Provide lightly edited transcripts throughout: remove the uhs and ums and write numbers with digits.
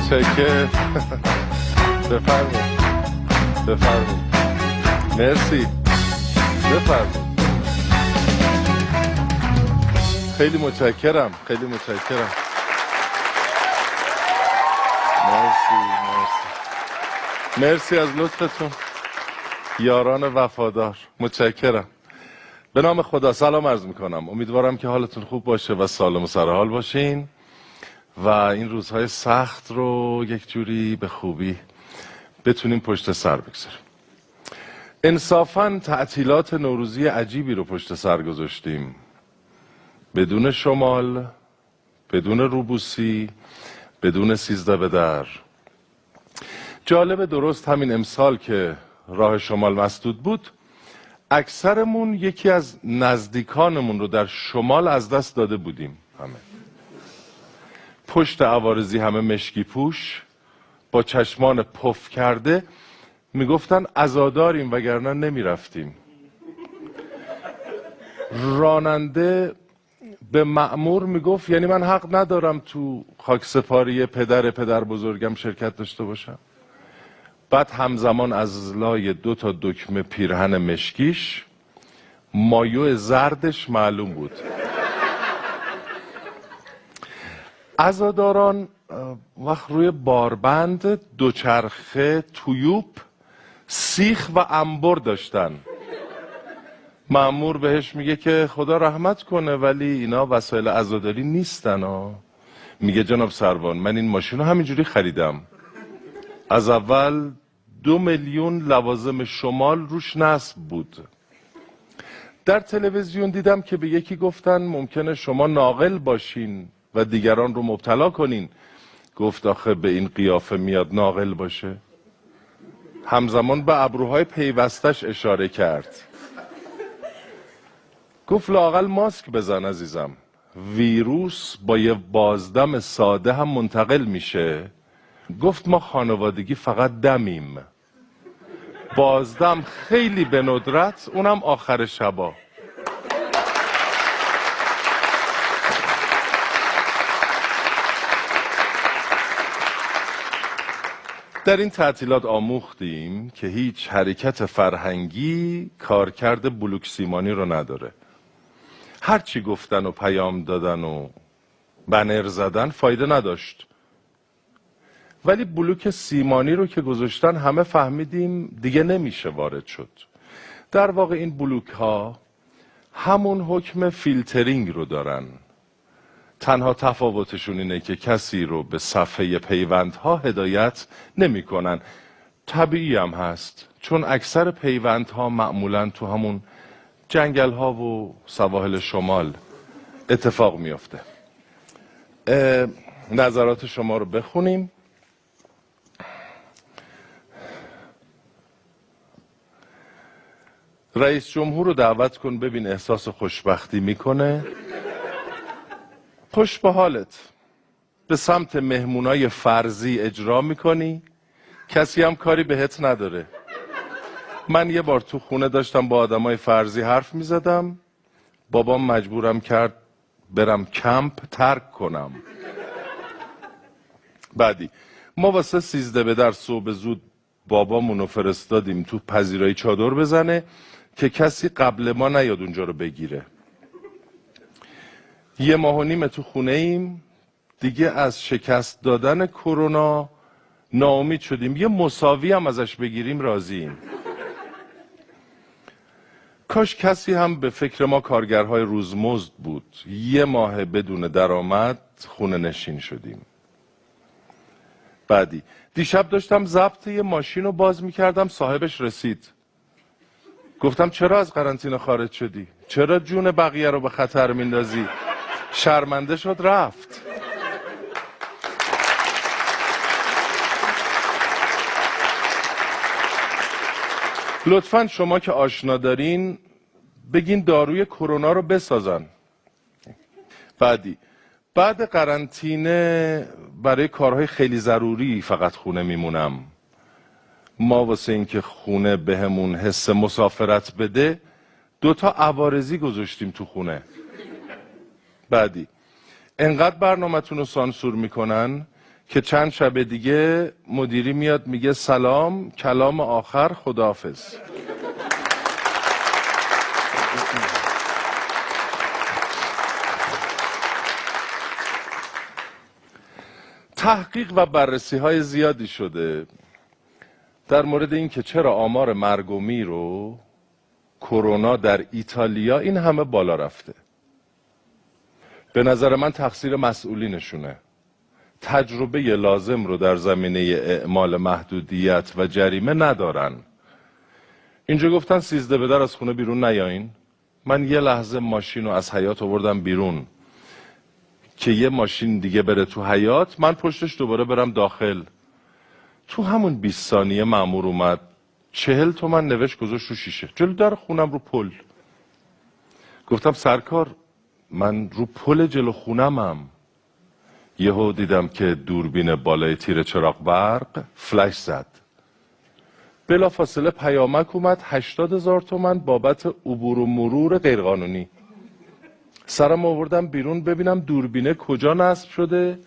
متشکرم. بفرمایید بفرمایید. مرسی. بفرمایید. خیلی متشکرم. خیلی متشکرم. مرسی از لطفتون یاران وفادار. متشکرم. به نام خدا سلام عرض میکنم. امیدوارم که حالتون خوب باشه و سالم و سرحال باشین و این روزهای سخت رو یک جوری به خوبی بتونیم پشت سر بگذاریم. انصافاً تعطیلات نوروزی عجیبی رو پشت سر گذاشتیم، بدون شمال، بدون روبوسی، بدون 13 به در. جالب درست همین امسال که راه شمال مسدود بود، اکثرمون یکی از نزدیکانمون رو در شمال از دست داده بودیم. همه پشت عوارضی، همه مشکی پوش با چشمان پف کرده میگفتن عزاداریم وگرنه نمیرفتیم. راننده به مأمور میگفت یعنی من حق ندارم تو خاکسپاری پدر بزرگم شرکت داشته باشم؟ بعد همزمان از لای 2 تا دکمه پیرهن مشکیش مایو زردش معلوم بود. عزاداران وقت روی باربند، دوچرخه، تویوب، سیخ و انبر داشتن. مأمور بهش میگه که خدا رحمت کنه ولی اینا وسایل عزاداری نیستن ها. میگه جناب سروان من این ماشین رو همینجوری خریدم، از اول 2 میلیون لوازم شمال روش نصب بود. در تلویزیون دیدم که به یکی گفتن ممکنه شما ناقل باشین و دیگران رو مبتلا کنین. گفت آخه به این قیافه میاد ناقل باشه؟ همزمان به ابروهای پیوستش اشاره کرد. گفت لااقل ماسک بزن عزیزم، ویروس با یه بازدم ساده هم منتقل میشه. گفت ما خانوادگی فقط دمیم، بازدم خیلی به ندرت، اونم آخر شبا. در این تعطیلات آموختیم که هیچ حرکت فرهنگی کارکرد بلوک سیمانی رو نداره. هرچی گفتن و پیام دادن و بنر زدن فایده نداشت. ولی بلوک سیمانی رو که گذاشتن همه فهمیدیم دیگه نمیشه وارد شد. در واقع این بلوک ها همون حکم فیلترینگ رو دارن. تنها تفاوتشون اینه که کسی رو به صفحه پیوندها هدایت نمی کنن. طبیعی هم هست چون اکثر پیوندها معمولا تو همون جنگل ها و سواحل شمال اتفاق میفته. نظرات شما رو بخونیم. رئیس جمهور رو دعوت کن ببین احساس خوشبختی میکنه. خوش به حالت. به سمت مهمونای فرضی اجرا میکنی، کسی هم کاری بهت نداره. من یه بار تو خونه داشتم با آدمای فرضی حرف میزدم، بابام مجبورم کرد برم کمپ ترک کنم. بعدی ما واسه 13 به در صبح زود بابامونو فرستادیم تو پذیرایی چادر بزنه که کسی قبل ما نیاد اونجا رو بگیره. 1.5 ماه تو خونه ایم دیگه، از شکست دادن کرونا ناامید شدیم. یه مساوی هم ازش بگیریم راضییم. کاش کسی هم به فکر ما کارگرهای روزمزد بود. 1 ماه بدون درآمد خونه نشین شدیم. بعدی دیشب داشتم ضبط یه ماشین رو باز میکردم، صاحبش رسید. گفتم چرا از قرنطینه خارج شدی؟ چرا جون بقیه رو به خطر میندازی؟ شرمنده شد رفت. لطفاً شما که آشنا دارین بگین داروی کرونا رو بسازن. بعد قرنطینه برای کارهای خیلی ضروری فقط خونه میمونم. ما واسه این که خونه بهمون حس مسافرت بده 2 تا عوارضی گذاشتیم تو خونه. بعدی انقدر برنامه‌تون رو سانسور میکنن که چند شب دیگه مدیری میاد میگه سلام، کلام آخر، خداحافظ. تحقیق و بررسی های زیادی شده در مورد این که چرا آمار مرگ و میر و کرونا در ایتالیا این همه بالا رفته. به نظر من تقصیر مسئولینشونه. تجربه لازم رو در زمینه اعمال محدودیت و جریمه ندارن. اینجا گفتن 13 به در از خونه بیرون نیاین. من یه لحظه ماشین رو از حیاط آوردم بیرون که یه ماشین دیگه بره تو حیاط، من پشتش دوباره برم داخل. تو همون 20 ثانیه مأمور اومد 40 تومن نوشت گذاشت رو شیشه جلو در خونم رو پل. گفتم سرکار من رو پل جلو خونمم. یهو دیدم که دوربین بالای تیر چراغ برق فلش زد. بلافاصله پیامک اومد 80,000 تومن بابت عبور و مرور غیرقانونی. سرم آوردم بیرون ببینم دوربینه کجا نصب شده.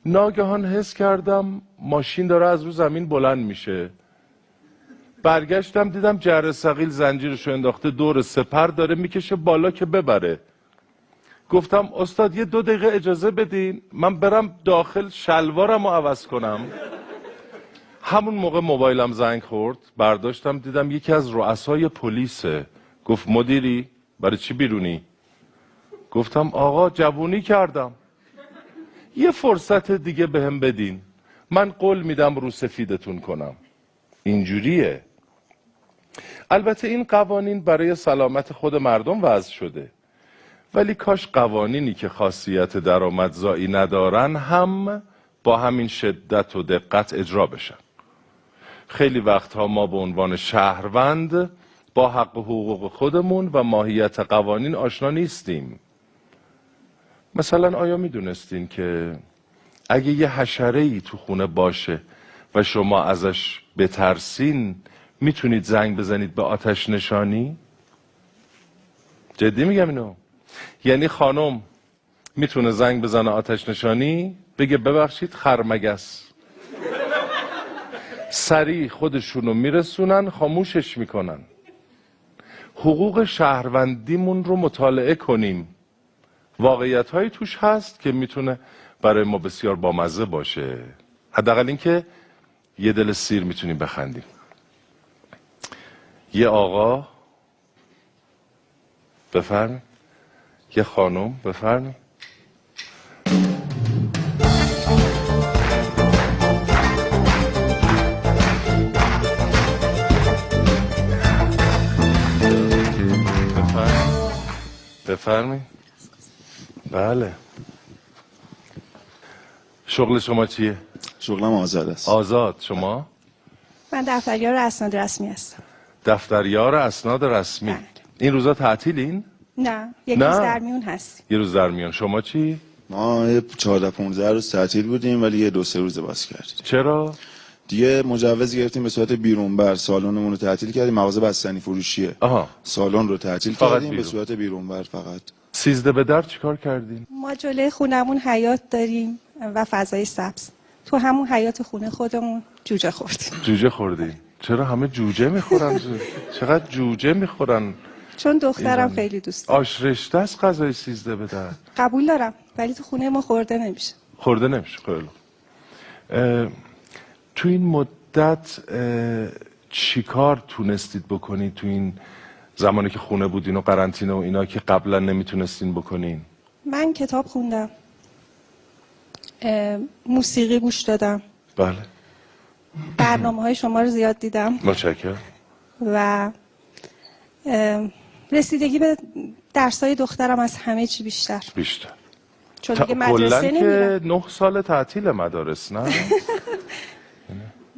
ناگهان حس کردم ماشین داره از رو زمین بلند میشه. برگشتم دیدم جره ثقیل زنجیرشو انداخته دور سپر داره میکشه بالا که ببره. گفتم استاد یه 2 دقیقه اجازه بدین من برم داخل شلوارم رو عوض کنم. همون موقع موبایلم زنگ خورد، برداشتم دیدم یکی از رؤسای پلیسه. گفت مدیری برای چی بیرونی؟ گفتم آقا جوونی کردم، یه فرصت دیگه بهم بدین، من قول میدم رو سفیدتون کنم. اینجوریه. البته این قوانین برای سلامت خود مردم وضع شده، ولی کاش قوانینی که خاصیت درآمدزایی ندارن هم با همین شدت و دقت اجرا بشن. خیلی وقتها ما به عنوان شهروند با حق و حقوق خودمون و ماهیت قوانین آشنا نیستیم. مثلا آیا میدونستین که اگه یه حشره‌ای تو خونه باشه و شما ازش بترسین میتونید زنگ بزنید به آتش نشانی؟ جدی میگم اینو. یعنی خانم میتونه زنگ بزنه آتش نشانی بگه ببخشید خرمگس، سریع خودشونو میرسونن خاموشش میکنن. حقوق شهروندیمون رو مطالعه کنیم. واقعیت هایی توش هست که میتونه برای ما بسیار بامزه باشه. حداقل این که یه دل سیر میتونیم بخندیم. یه آقا بفرمایید، یه خانم بفرمایید. بفرمایید. بله. شغل شما چیه؟ شغلم آزاد است. آزاد. شما؟ من دفتریار اسناد رسمی هستم. دفتریار اسناد رسمی. بله. این روزا تعطیلین؟ نه، یک روز در میون هستیم. یه روز در میون. شما چی؟ ما 14-15 روز تعطیل بودیم ولی 2-3 روز باز کردیم. چرا؟ دیگه مجوز گرفتیم به صورت بیرون بر، سالنمون رو تعطیل کردیم. مغازه بستنی فروشیه. آها. سالن رو تعطیل کردیم به صورت بیرون بر فقط. 13 به در چیکار کردین؟ ما جلوی خونمون حیاط داریم و فضای سبز. تو همون حیاط خونه خودمون جوجه خوردیم. جوجه خوردین؟ چرا همه جوجه میخورن؟ چقدر جوجه میخورن؟ چون دخترم خیلی دوست داره. آش رشته است غذای 13 به در. قبول دارم ولی تو خونه ما خورده نمیشه. خورده نمیشه. خیلی. تو این مدت چیکار تونستید بکنید تو این زمانی که خونه بودین و قرنطینه و اینا که قبلا نمیتونستین بکنین؟ من کتاب خوندم، موسیقی گوش دادم، بله. برنامه‌های شما رو زیاد دیدم متشکرم. و رسیدگی به درسای دخترم از همه چی بیشتر. چون دیگه مدرسه نمیرم. که 9 سال تعطیل مدارس نه؟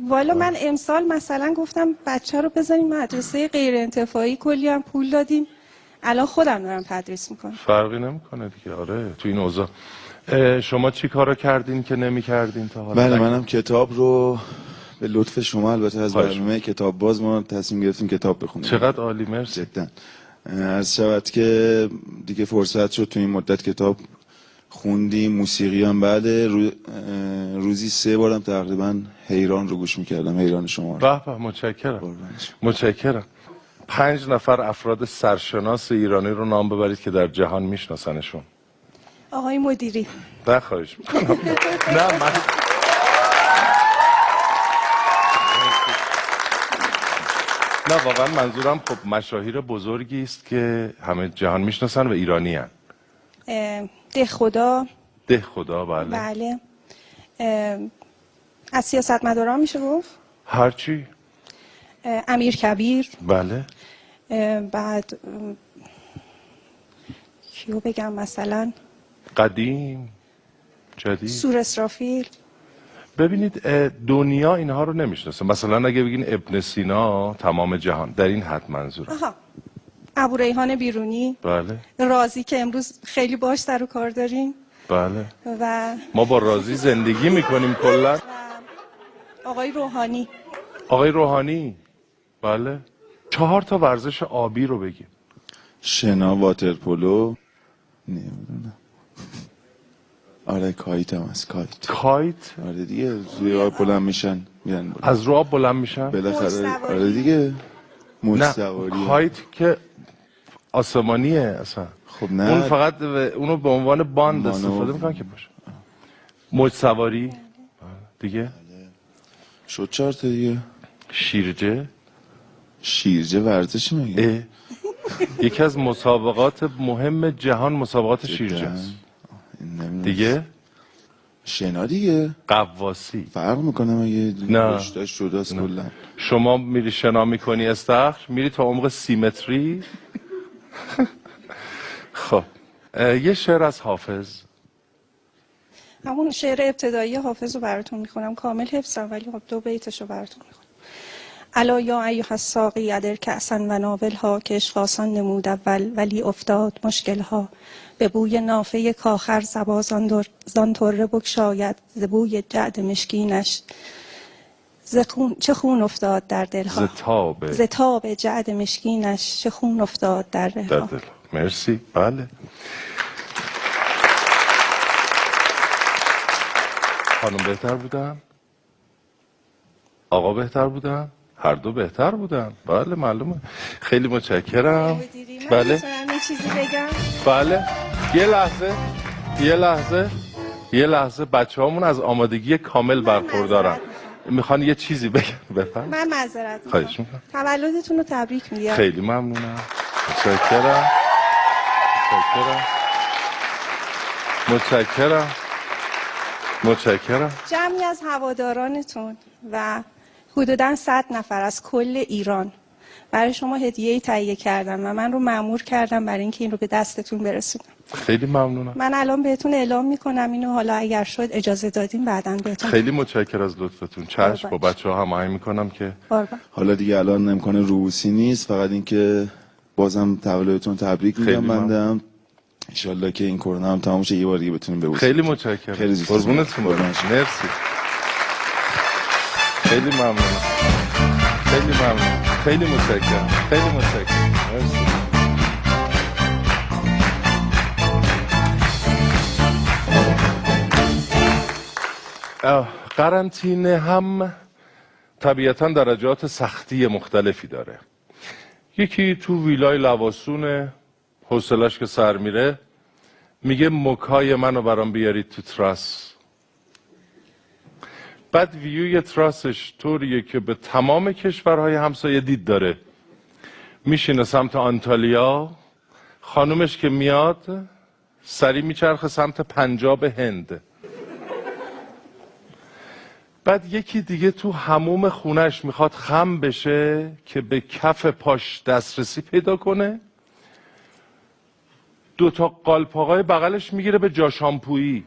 والا من امسال مثلا گفتم بچه رو بزنیم مدرسه غیر انتفاعی، کلی هم پول دادیم، الان خودم دارم تدریس میکنم. فرقی نمیکنه دیگه. آره تو این اوضاع. شما چی کارا کردین که نمی کردین تا حالا؟ بله منم کتاب رو به لطف شما البته از برنامه کتاب باز ما تصمیم گرفتیم کتاب بخونیم. چقدر عالی، مرسی. جدا. عرض شود که دیگه فرصت شد تو این مدت کتاب خوندیم، موسیقی هم بله. روزی 3 بارم تقریبا حیران رو گوش میکردم، حیران شما رو. به متشکرم. قربانش. متشکرم. 5 نفر افراد سرشناس ایرانی رو نام ببرید که در جهان میشناسنشون. آقای مدیری. نه خواهش میکنم. نه من نه واقعا منظورم خب مشاهیر بزرگی است که همه جهان میشناسن و ایرانی هن. ده خدا. ده خدا بله. بله. از سیاستمداران میشه گفت؟ هرچی. امیر کبیر. بله. بعد کیو بگم مثلا؟ قدیم جدید. سور اسرافیل. ببینید دنیا اینها رو نمیشناسه. مثلا اگه بگین ابن سینا تمام جهان، در این حد منظورم. آها. ابو ریحان بیرونی. بله. رازی که امروز خیلی باش سر و کار داریم. بله. و ما با رازی زندگی میکنیم کلا. آقای روحانی. آقای روحانی. بله. 4 تا ورزش آبی رو بگیم. شنا، واترپولو، نمیدونم. آره کایت هم هست. کایت. آره دیگه، روی آب بلند میشن میرن بالا. از رو آب بلند میشن. بالاخره آره دیگه. موج نه سواری. کایت که آسمانیه اصلا. خب نه. اون فقط اونو به عنوان باند استفاده میکنن که باشه. موج سواری. دیگه. شد 4 تا دیگه. شیرجه ورزشی میگه. یکی از مسابقات مهم جهان مسابقات شیرجه است. دیگه شنا دیگه. قواسی. فرق میکنه مگه؟ نه. رشته‌اش جداست کلا. شما میری شنا میکنی استخر، میری تا عمق 30 متری. خب یه شعر از حافظ. همون شعر ابتدایی حافظ رو براتون میخونم، کامل حفظم ولی خب 2 بیتش رو براتون میخونم. الا یا ایها الساقی ادر کأسا و ناولها، که عشق آسان نمود اول ولی افتاد مشکلها. به بوی نافه کاخر زبا زان طره بگشاید، ز بوی جعد مشکینش چه خون افتاد در دلها. ز تاب جعد مشکینش چه خون افتاد در دلها. مرسی. بله. خانم بهتر بودن؟ آقا بهتر بودن؟ هر دو بهتر بودن. بله معلومه. خیلی متشکرم. بله. من یه چیزی بگم؟ بله. یه لحظه بچه هامون از آمادگی کامل برخوردارن. میخوان یه چیزی بگم. بفرمایید. من معذرت میخوام. خواهش میکنم. تولدتون رو تبریک میگم. خیلی ممنونم. متشکرم. جمعی از هوادارانتون و حدوداً 100 نفر از کل ایران برای شما هدیه‌ای تهیه کردم و من رو مأمور کردم برای اینکه این رو به دستتون برسونم. خیلی ممنونم. من الان بهتون اعلام میکنم اینو، حالا اگر شد اجازه دادین بعداً بهتون. خیلی متشکرم از لطفتون. چشم با بچه‌ها هماهنگ میکنم که حالا دیگه الان امکان رؤوسی نیست، فقط اینکه بازم تولدتون تبریک میگم. بندم ان شاءالله که این کرونا هم تمام شه، یه بار دیگه بتونیم ببوسیم. خیلی متشکرم. قربونتون برم. مرسی. خیلی ممنونم. خیلی متشکرم. مرسی. قرنطینه هم طبیعتاً درجات سختی مختلفی داره. یکی تو ویلای لواسونه، حوصلش که سر میره میگه مکای منو برام بیارید تو تراس. بعد ویوی تراسش طوریه که به تمام کشورهای همسایه دید داره. میشینه سمت آنتالیا، خانومش که میاد سری میچرخه سمت پنجاب هند. بعد یکی دیگه تو حموم خونش میخواد خم بشه که به کف پاش دسترسی پیدا کنه، 2 تا قالپاقای بغلش میگیره به جا شامپویی.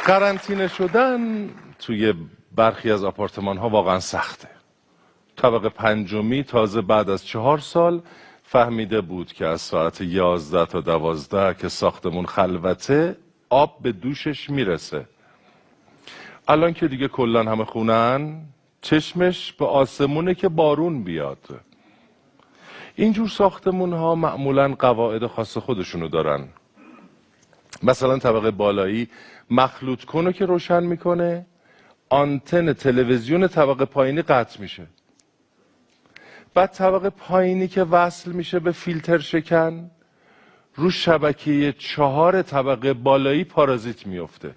قرنطینه شدن توی برخی از آپارتمان ها واقعا سخته. طبقه 5 تازه بعد از 4 سال فهمیده بود که از ساعت 11 تا 12 که ساختمون خلوته آب به دوشش میرسه. الان که دیگه کلن همه خونن، چشمش به آسمونه که بارون بیاد. اینجور ساختمون ها معمولا قواعد خاص خودشونو دارن. مثلا طبقه بالایی مخلوط کنو که روشن میکنه، آنتن تلویزیون طبقه پایینی قطع میشه. بعد طبقه پایینی که وصل میشه به فیلتر شکن، رو شبکه 4 طبقه بالایی پارازیت میفته.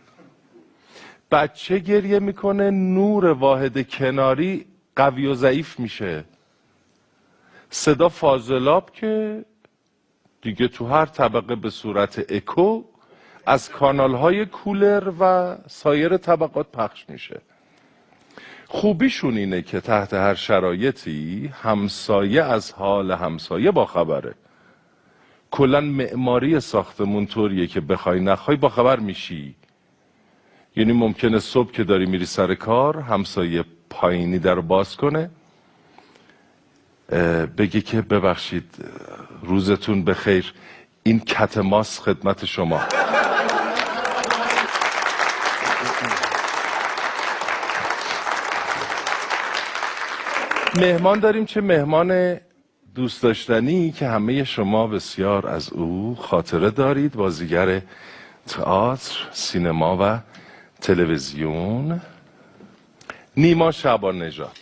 بچه گریه میکنه، نور واحد کناری قوی و ضعیف میشه. صدا فاضلاب که دیگه تو هر طبقه به صورت اکو از کانالهای کولر و سایر طبقات پخش میشه. خوبیشون اینه که تحت هر شرایطی همسایه از حال همسایه باخبره. کلا معماری ساختمون طوریه که بخوای نخوای باخبر میشی. یعنی ممکنه صبح که داری میری سر کار همسایه پایینی در باز کنه، بگه که ببخشید روزتون بخیر، این کت ماست خدمت شما. مهمان داریم، چه مهمان دوست داشتنی که همه شما بسیار از او خاطره دارید. بازیگر تئاتر، سینما و تلویزیون، نیما شعبان نژاد.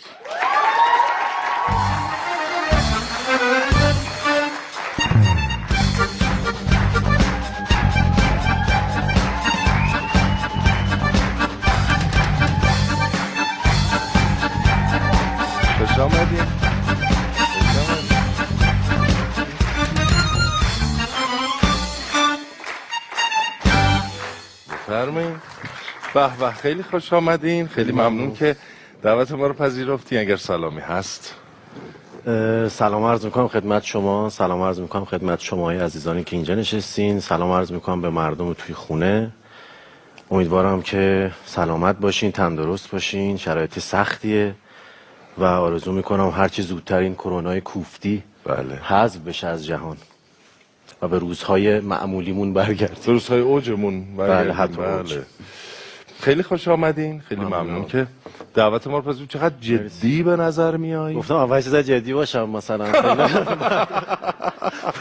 خوش آمدید. بفرمایید. به به، خیلی خوش آمدین. خیلی ممنون که دعوت ما رو پذیرفتین. اگر سلامی هست. سلام عرض میکنم خدمت شما، سلام عرض میکنم خدمت شما عزیزانی که اینجا نشستین، سلام عرض میکنم به مردم توی خونه. امیدوارم که سلامت باشین، تندرست باشین. شرایط سختیه و آرزو میکنم هرچی زودتر این کرونای کوفتی حذف بشه از جهان و به روزهای معمولیمون برگردیم، به روزهای اوجمون بله، حتی اوج. خیلی خوش آمدین. خیلی ممنون که دعوت ما رو پذیرفتید. چقدر جدی به نظر میایی. گفتم اول چیزا جدی باشم مثلا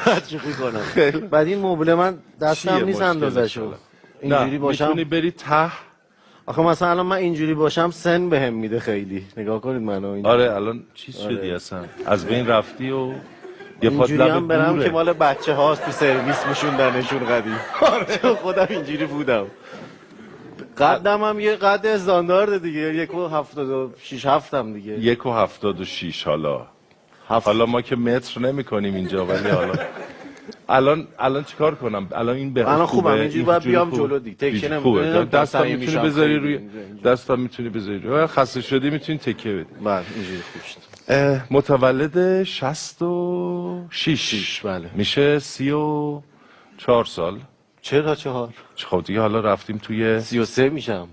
بعد شوخی کنم. بعد این مبله من دستم نیست اندازه‌شو. اینجوری باشم میتونی بری ته. آخه مثلا الان من اینجوری باشم سن بهم میده خیلی. نگاه کنید منو اینجوری. آره الان چیز شدی اصلا، از بین رفتی و یه پات اینجوری هم لب برم دوره. که مال بچه هاست تو سرویس میشوندنشون قدیم. آره خودم اینجوری بودم. قدم هم یه قد استاندارد دیگه، 1.76 هفتم دیگه. 1.76. حالا ما که متر نمی کنیم اینجا، ولی الان چیکار کنم؟ الان این به الان خوبم، اینجوری باید بیام جلو دیگه. تکیه نمی‌کنم. دستم میتونی بذاری روی دستم، میتونی بذاری روی. خسته شدی میتونی تکیه بدی. بله اینجوری خوب شد. متولد 66. بله. میشه 34 سال. چرا 4؟ خب دیگه حالا رفتیم توی 33 میشم.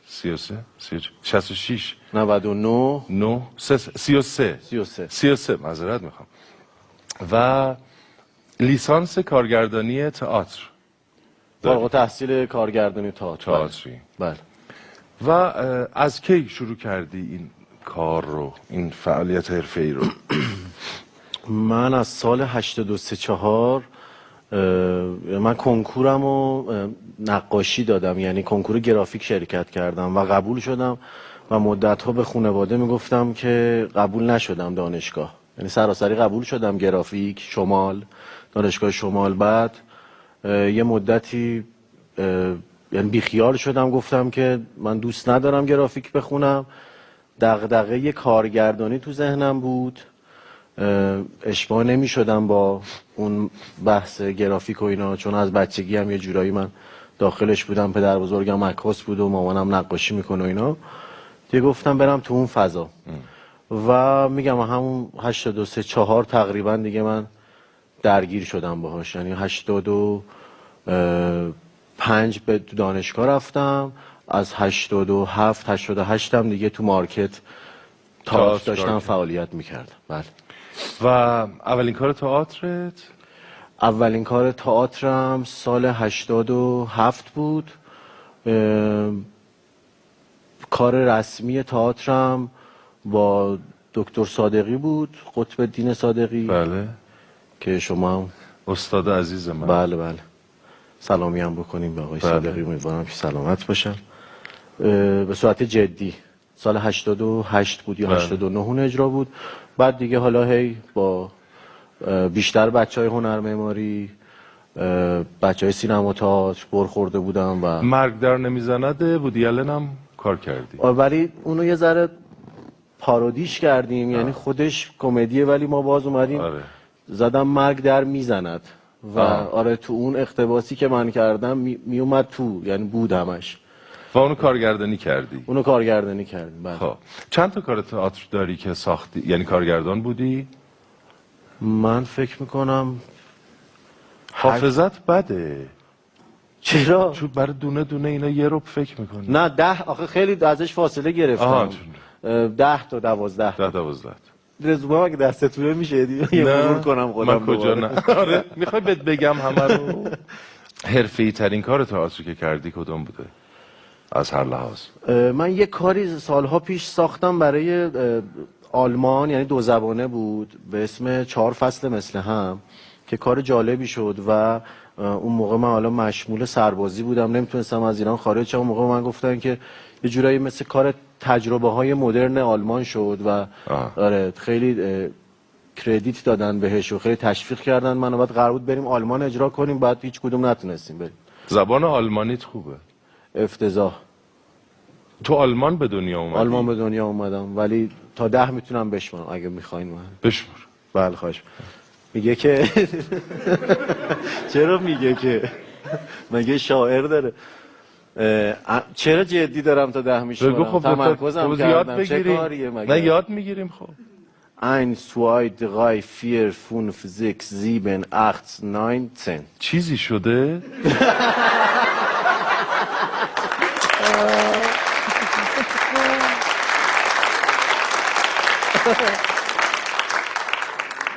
33 66 99 9 33 معذرت میخوام. و لیسانس کارگردانی تئاتر، فارغ التحصیل کارگردانی تئاتری. بله. و از کی شروع کردی این کار رو، این فعالیت حرفه‌ای رو؟ من از سال 83-4 من کنکورم و نقاشی دادم، یعنی کنکور گرافیک شرکت کردم و قبول شدم و مدت‌ها به خانواده میگفتم که قبول نشدم دانشگاه، یعنی سراسری قبول شدم گرافیک شمال، دانشگاه شمال. بعد یه مدتی یعنی بیخیال شدم، گفتم که من دوست ندارم گرافیک بخونم. دغدغه کارگردانی تو ذهنم بود، اشباع نمی شدم با اون بحث گرافیک و اینا، چون از بچگی هم یه جورایی من داخلش بودم. پدر بزرگم عکاس بود و مامانم نقاشی میکنه و اینا. دیگه گفتم برم تو اون فضا و میگم همون 83-4 تقریبا دیگه من درگیر شدم باهاش. یعنی 85 به دانشگاه رفتم، از 87-88 هم دیگه تو مارکت تئاتر داشتم فعالیت میکردم. بله. و اولین کار تئاترت؟ اولین کار تئاترم سال 87 بود. کار رسمی تئاترم با دکتر صادقی بود، قطب الدین صادقی. بله. که شما هم استاد عزیز من. بله بله سلامی هم بکنیم به آقای صادقی، امیدوارم که سلامت باشن. به صورت جدی سال 88 بود یا 89 اون اجرا بود. بعد دیگه حالا هی با بیشتر بچهای هنر معماری، بچهای سینما تئاتر برخورده بودم و مرگ در نمیزنده وودی آلن هم کار کردی. ولی اونو یه ذره پارودیش کردیم، یعنی خودش کمدیه ولی ما باز اومدیم زدم مرگ در میزند و آره تو اون اقتباسی که من کردم میومد تو، یعنی بود همش. و اونو کارگردانی کردی؟ اونو کارگردانی کردیم. بله. خب چند تا کار تئاتر داری که ساختی، یعنی کارگردان بودی؟ من فکر میکنم حافظت بده. چرا؟ چون برای دونه دونه اینا یه رب فکر میکنی. نه 10 آخه خیلی ازش فاصله گرفتم. 10 تا 12 10 12 رزومه اگه دستتونه میشه یه مرور کنم خودم. من کجا نه. آره میخوای بهت بگم همه رو. حرفه‌ای ترین کار تئاتر که کردی کدوم بوده از هر لحاظ؟ من یه کاری سالها پیش ساختم برای آلمان، یعنی 2 زبانه بود به اسم 4 فصل مثل هم که کار جالبی شد و اون موقع من حالا مشمول سربازی بودم، نمیتونستم از ایران خارج شم. اون موقع من گفتن که یه جورایی مثل کار تجربه های مدرن آلمان شد و آره خیلی کردیت دادن بهش و خیلی تشویق کردن منو. بعد قرار بود بریم آلمان اجرا کنیم، بعد هیچ کدوم نتونستیم بریم. زبان آلمانیت خوبه؟ افتضاح. تو آلمان به دنیا اومدی؟ آلمان به دنیا اومدم ولی تا 10 میتونم بشمارم اگه میخواین. من بشمار. بله خواهش. میگه که چرا میگه که مگه شاعر داره؟ چرا جدی دارم تا 10 میشمارم؟ خب تمرکزم کردم. چه کاریه مگه؟ نه یاد میگیریم. خب 1 2 3 4 5 6 7 8 9 10 چیزی شده؟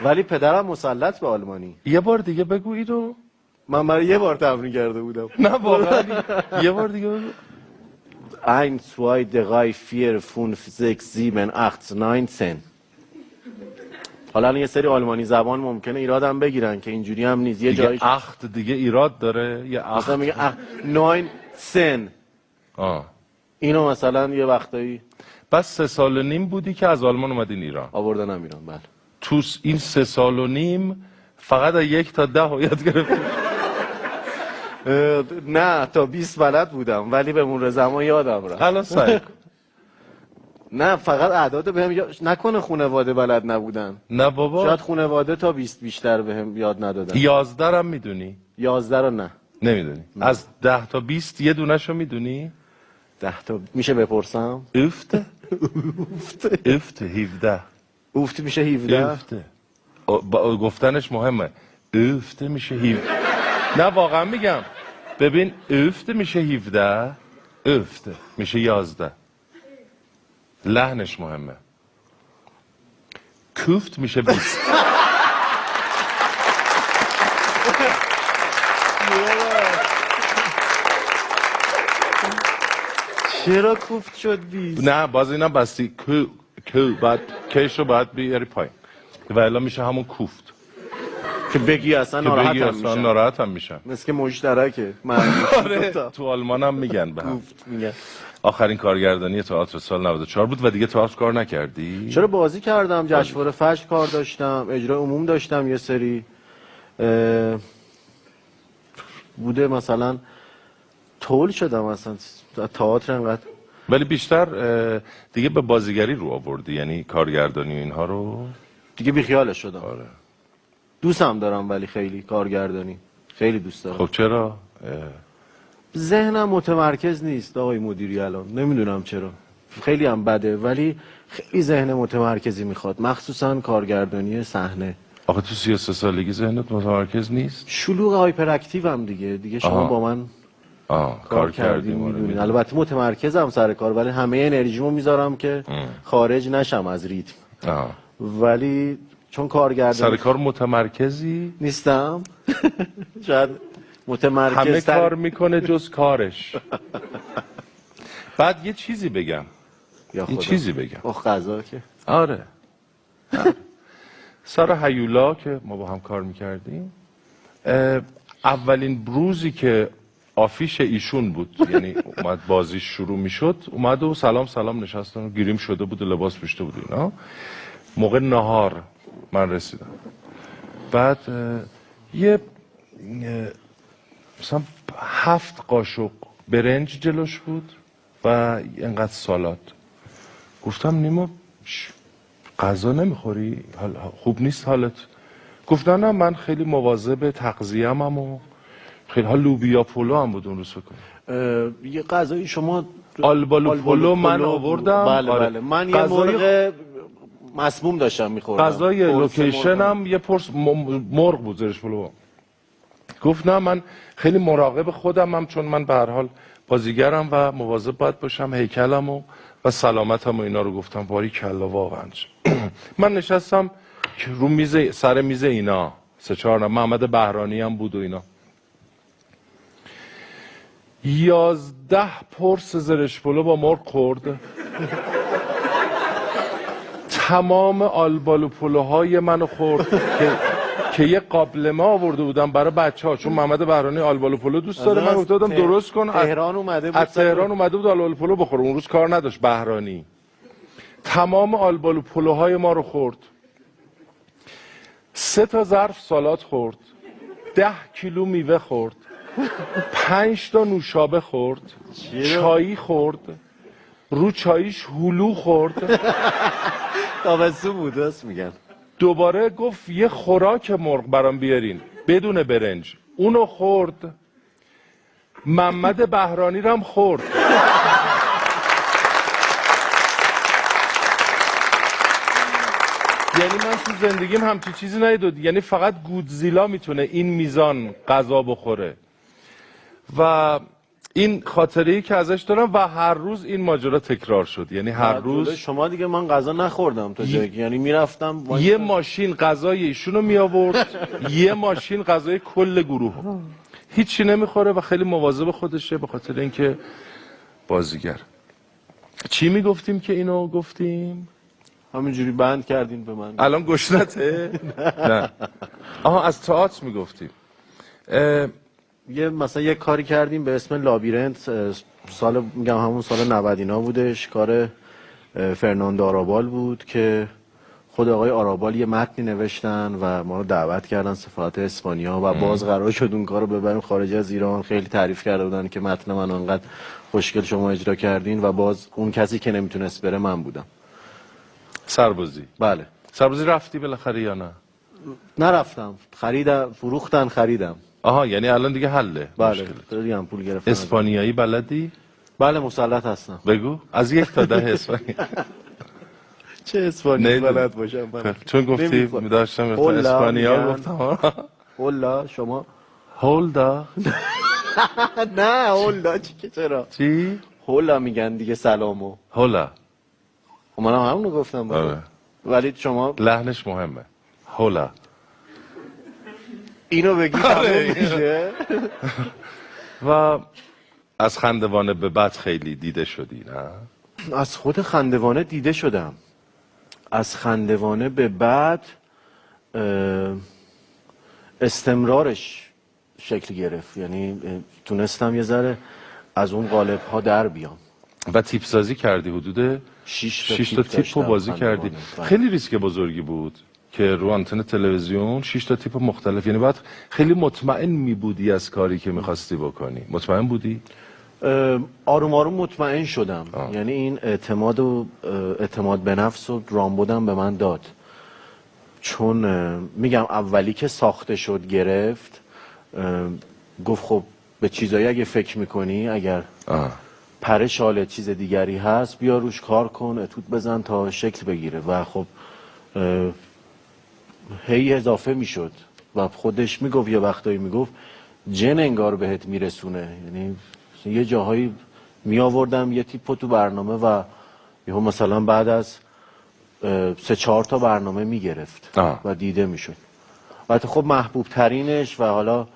ولی پدرم مسلط به آلمانی. یه بار دیگه بگو اینو. من برای یه بار تمرین کرده بودم. نه واقعا یه بار دیگه بگو. 1 2 3 4 5 6 7 8 9 10 حالا یه سری آلمانی زبان ممکنه ایرادم بگیرن که اینجوری هم نیست. یه جایی اخت دیگه ایراد داره. یه اخت مثلا میگه 9 10 اینو مثلا یه وقتایی. بس 3 سال و نیم بودی که از آلمان اومدین ایران؟ آوردنم ایران. بله. تو این 3 سال و نیم فقط از 1 تا 10 یاد گرفتی؟ نه تا 20 بلد بودم ولی به مرور زمان یادم رفت. الان سعی کن. نه فقط اعداد بهم نکنه خانواده بلد نبودن. نه بابا شاید خانواده تا 20 بیشتر بهم یاد ندادن. 11 هم میدونی؟ 11 رو نه. نمیدونی. از 10 تا 20 یه دونه‌شو میدونی؟ 10 تا میشه بپرسم؟ افته افته 17 افت میشه 17. افته گفتنش مهمه. افته میشه 17. نه واقعا میگم. ببین افته میشه 17 افته میشه 11. لحنش مهمه. کوفت میشه 20. چرا کوفت شد 20؟ نه باز اینم بستی کو بعد کش رو باید بیاری پایین و الا میشه همون کوفت که بگی اصلا ناراحت هم میشن. مثل که مشترکه. آره تو آلمان هم میگن به هم. میگن. آخرین کارگردانی تئاتر سال 94 بود و دیگه تئاتر کار نکردی؟ چرا بازی کردم، جشنواره فجر کار داشتم، اجرای عموم داشتم، یه سری بوده مثلا طول شدم اصلا تئاتر انقدر. ولی بیشتر دیگه به بازیگری رو آوردی، یعنی کارگردانی و اینها رو دیگه بیخیالش شدم. آره. دوستم دارم ولی خیلی کارگردانی خیلی دوست دارم. خب چرا؟ ذهنم متمرکز نیست آقای مدیری الان، نمیدونم چرا. خیلی هم بده ولی خیلی ذهن متمرکزی میخواد، مخصوصا کارگردانی صحنه. آخه تو 33 سالگی ذهنت متمرکز نیست؟ شلوغ هایپر اکتیو هم دیگه شما با من کار کردیم. البته متمرکزم سر کار ولی همه انرژیمو میذارم که خارج نشم از ریتم. ولی چون کارگردان سر کار متمرکزی نیستم. شاید متمرکز همه کار میکنه جز کارش. بعد یه چیزی بگم. این چیزی بگم. قضا که آره. سر هیولا که ما با هم کار میکردیم، اولین روزی که آفیش ایشون بود، یعنی اومد بازیش شروع میشد، اومد و سلام نشستن و گریم شده بود و لباس پوشیده بود اینا. موقع نهار من رسیدم، بعد مثلا 7 قاشق برنج جلوش بود و اینقدر سالاد. گفتم نیما غذا نمیخوری؟ خوب نیست حالت؟ گفت نه من خیلی مواظب تغذیه‌ام و خیلی لوبیا پلو هم بود اون روز فکر. یه غذای شما آلبالو پلو من آوردم. بله آره. بله. من یه مرغ مسموم داشتم میخوردم. غذای لوکیشن هم یه پرس مرغ بود زرش پلو. گفت نه من خیلی مراقب خودمم، چون من به هر حال بازیگرم و مواظب باید باشم هیکلم و سلامتم و اینا رو. گفتم باری کلا واقعا. من نشستم رو میز، سر میز اینا 3-4 محمد بهرانی هم بود و اینا. 11 پرس زرش پلو با مرغ خورد. تمام آلبالو پلوهای منو خورد که یه قابلمه آورده بودم برای بچه‌ها، چون محمد بهرانی آلبالو پلو دوست داره. من گفتم درست کن. تهران اومده بود، از تهران اومده بود آلبالو پلو بخوره. اون روز کار نداشت بهرانی. تمام آلبالو پلوهای ما رو خورد. 3 تا ظرف سالاد خورد. 10 کیلو میوه خورد. 5 تا نوشابه خورد. چایی خورد. رو چاییش هلو خورد. تابستون بود راست میگن. دوباره گفت یه خوراک مرغ برام بیارین بدون برنج. اونو خورد. محمد بهرانی رو هم خورد. یعنی من تو زندگیم همچی چیزی ندیدم. یعنی فقط گودزیلا میتونه این میزان غذا بخوره. و این خاطره‌ای که ازش دارم و هر روز این ماجرا تکرار شد. یعنی هر روز شما دیگه من غذا نخوردم تا جایی، یعنی میرفتم یه ماشین غذای ایشونو می آورد، یه ماشین غذای کل گروه. هیچی نمیخوره و خیلی مواظب خودشه به خاطر اینکه بازیگر. چی میگفتیم که اینو گفتیم؟ همینجوری بند کردین به من. الان گشنته؟ نه. آها از تئاتر میگفتیم. مثلا یه کاری کردیم به اسم لابیرنت، سال میگم همون سال 90 اینا بودش. کار فرناندو آرابال بود که خود آقای آرابال یه متنی نوشتن و ما رو دعوت کردن سفارت اسپانیا و باز قرار شد اون کار رو ببریم خارج از ایران. خیلی تعریف کرده بودن که متن من انقدر خوشگل شما اجرا کردین و باز اون کسی که نمیتونست بره من بودم. سربازی. بله. سربازی رفتی بالاخره یا نه؟ نرفتم. فروختن خریدم. آها یعنی الان دیگه حله. بله. خیلی هم پول گرفتن. اسپانیایی بلدی؟ بله مسلط هستم. بگو از 1 تا 10 اسپانیایی. چه اسپانیایی بلد باشم من؟ چون گفتی داشتم اسپانیا گفتم. هولا شما هولدا؟ نه هولا چرا؟ چی؟ هولا میگن دیگه سلامو. هولا. من همونو گفتم بابا. ولی شما لحنش مهمه. هولا. اینو بگی تموم میشه. و از خندوانه به بعد خیلی دیده شدی نه؟ از خود خندوانه دیده شدم. از خندوانه به بعد استمرارش شکل گرفت. یعنی تونستم یه ذره از اون قالب ها در بیام. و تیپ سازی کردی حدود 6 تا تیپ رو بازی کردی. خیلی ریسک بزرگی بود که رو آنتن تلویزیون 6 تا تیپ مختلف. یعنی باید خیلی مطمئن می بودی از کاری که میخواستی بکنی. مطمئن بودی؟ آروم آروم مطمئن شدم. یعنی این اعتماد به نفس و رامبودم به من داد. چون میگم اولی که ساخته شد گرفت، گفت خب به چیزایی اگه فکر میکنی، اگر پر شال چیز دیگری هست بیا روش کار کن، اتود بزن تا شکل بگیره. و خب هی اضافه میشد و خودش میگفت یه وقتایی میگفت جن انگار بهت میرسونه. یعنی یه جاهایی می آوردم یه تیپو تو برنامه و یهو مثلا بعد از 3-4 تا برنامه می گرفت و دیده می شد. البته خب محبوب ترینش و حالا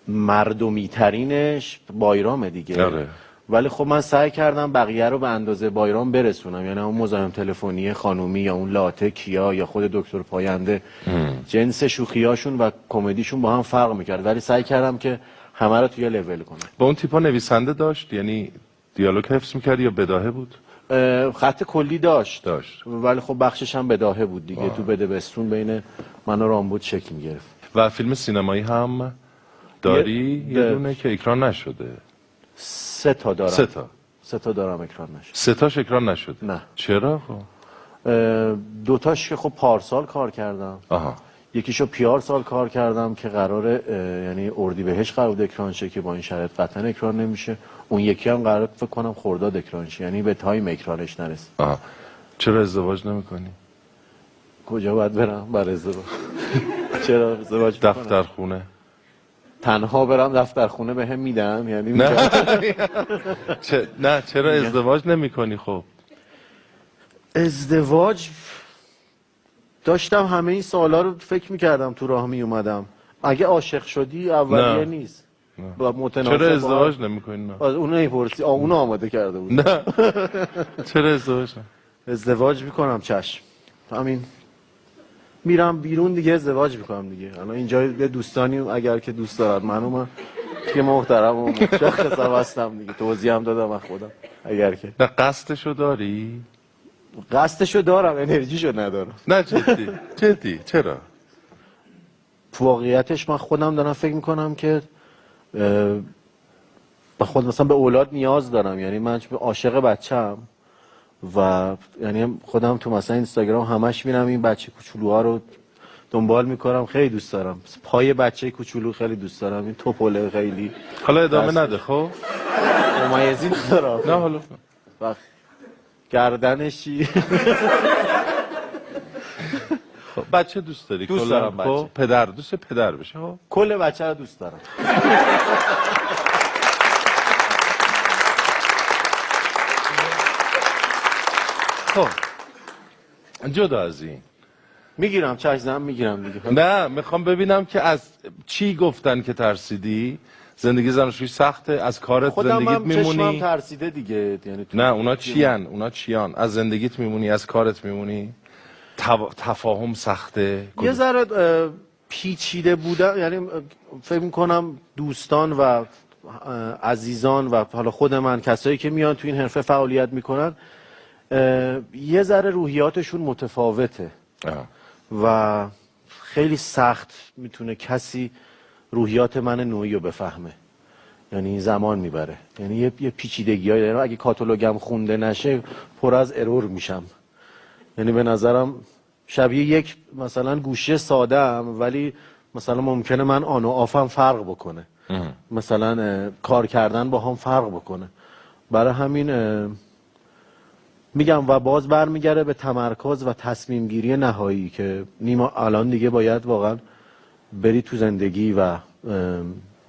مردمی ترینش بایرامه دیگه. ولی خب من سعی کردم بقیه رو به اندازه بایرام برسونم، یعنی اون مزاحم تلفنی خانومی یا اون لاته کیا یا خود دکتر پاینده جنس شوخیاشون و کمدیشون با هم فرق میکرد، ولی سعی کردم که همه رو توی لول کنم. با اون تیپا نویسنده داشت، یعنی دیالوگ حفظ میکرد یا بداهه بود؟ خط کلی داشت داشت. ولی خب بخشش هم بداهه بود دیگه. تو بده بستون بین من و رامبود شکل میگرفت. و فیلم سینمایی هم داری؟ یه دونه که اکران نشده. 3 تا دارم. 3 تا دارم اکران نشد. 3 تاش اکران نشده؟ نه. چرا خب؟ 2 تاش که خب پارسال کار کردم. آها. یکیشو پیار سال کار کردم که قراره یعنی اردیبهشت قرار بود اکران شه که با این شرایط قطعا اکران نمیشه. اون یکی هم قرار فکر کنم خرداد اکران شه، یعنی به تایم اکرانش نرسید. آها. چرا ازدواج نمی‌کنی؟ کجا باید برم برای ازدواج؟ چرا ازدواج می‌کنم؟ دفتر خونه. تنها برم دفتر خونه بهم میدن، یعنی نه چرا ازدواج نمی‌کنی خب؟ ازدواج داشتم همه این سوالا رو فکر میکردم تو راه می اومدم. اگه عاشق شدی اولیه نیست. با متناسب چرا ازدواج نمی‌کنی؟ نه. اونو نمیپرسی. اونو آماده کرده بود. نه. چرا ازدواج؟ ازدواج میکنم چشم. همین میرم بیرون دیگه ازدواج میکنم دیگه. الان اینجا یه دوستانی اگر که دوست دارد من که محترم و مشخص هستم دیگه. توضیح هم دادم از خودم. اگر که نه قصدشو داری؟ قصدشو دارم، انرژیشو ندارم. نه جدی چرا؟ واقعیتش من خودم دارم فکر میکنم که به خود مثلا به اولاد نیاز دارم، یعنی من عاشق بچه‌ام و یعنی خودم تو مثلا اینستاگرام همش میرم این بچه کوچولوها رو دنبال میکنم، خیلی دوست دارم. پای بچه کوچولو خیلی دوست دارم، این توپله خیلی. حالا ادامه نده خب. ممیزی ندارم. نه حالا گردنش چی؟ خب بچه دوست داری؟ دوست دارم بچه. پدر دوست پدر بشه خب. کل بچه رو دوست دارم. خب جدا از این میگیرم چشم میگیرم دیگه. نه میخوام ببینم که از چی گفتن که ترسیدی؟ زندگی زناشویی سخته؟ از کارت زندگیت میمونی؟ خودم هم چشمم ترسیده دیگه، یعنی نه اونا چیان؟ از زندگیت میمونی؟ از کارت میمونی؟ تفاهم سخته؟ یه ذره پیچیده بودم، یعنی فکر میکنم دوستان و عزیزان و حالا خود من، کسایی که میان تو این حرفه فعالیت میکنن، یه ذره روحیاتشون متفاوته و خیلی سخت میتونه کسی روحیات من نوعی رو بفهمه، یعنی زمان میبره، یعنی یه پیچیدگی‌هایی داره. اگه کاتالوگم خونده نشه پر از ارور میشم، یعنی به نظرم شبیه یک مثلا گوشی ساده ام، ولی مثلا ممکنه من آن و آفم فرق بکنه، مثلا کار کردن با هم فرق بکنه. برای همین میگم و باز برمیگره به تمرکز و تصمیم گیری نهایی که نیما الان دیگه باید واقعا بری تو زندگی و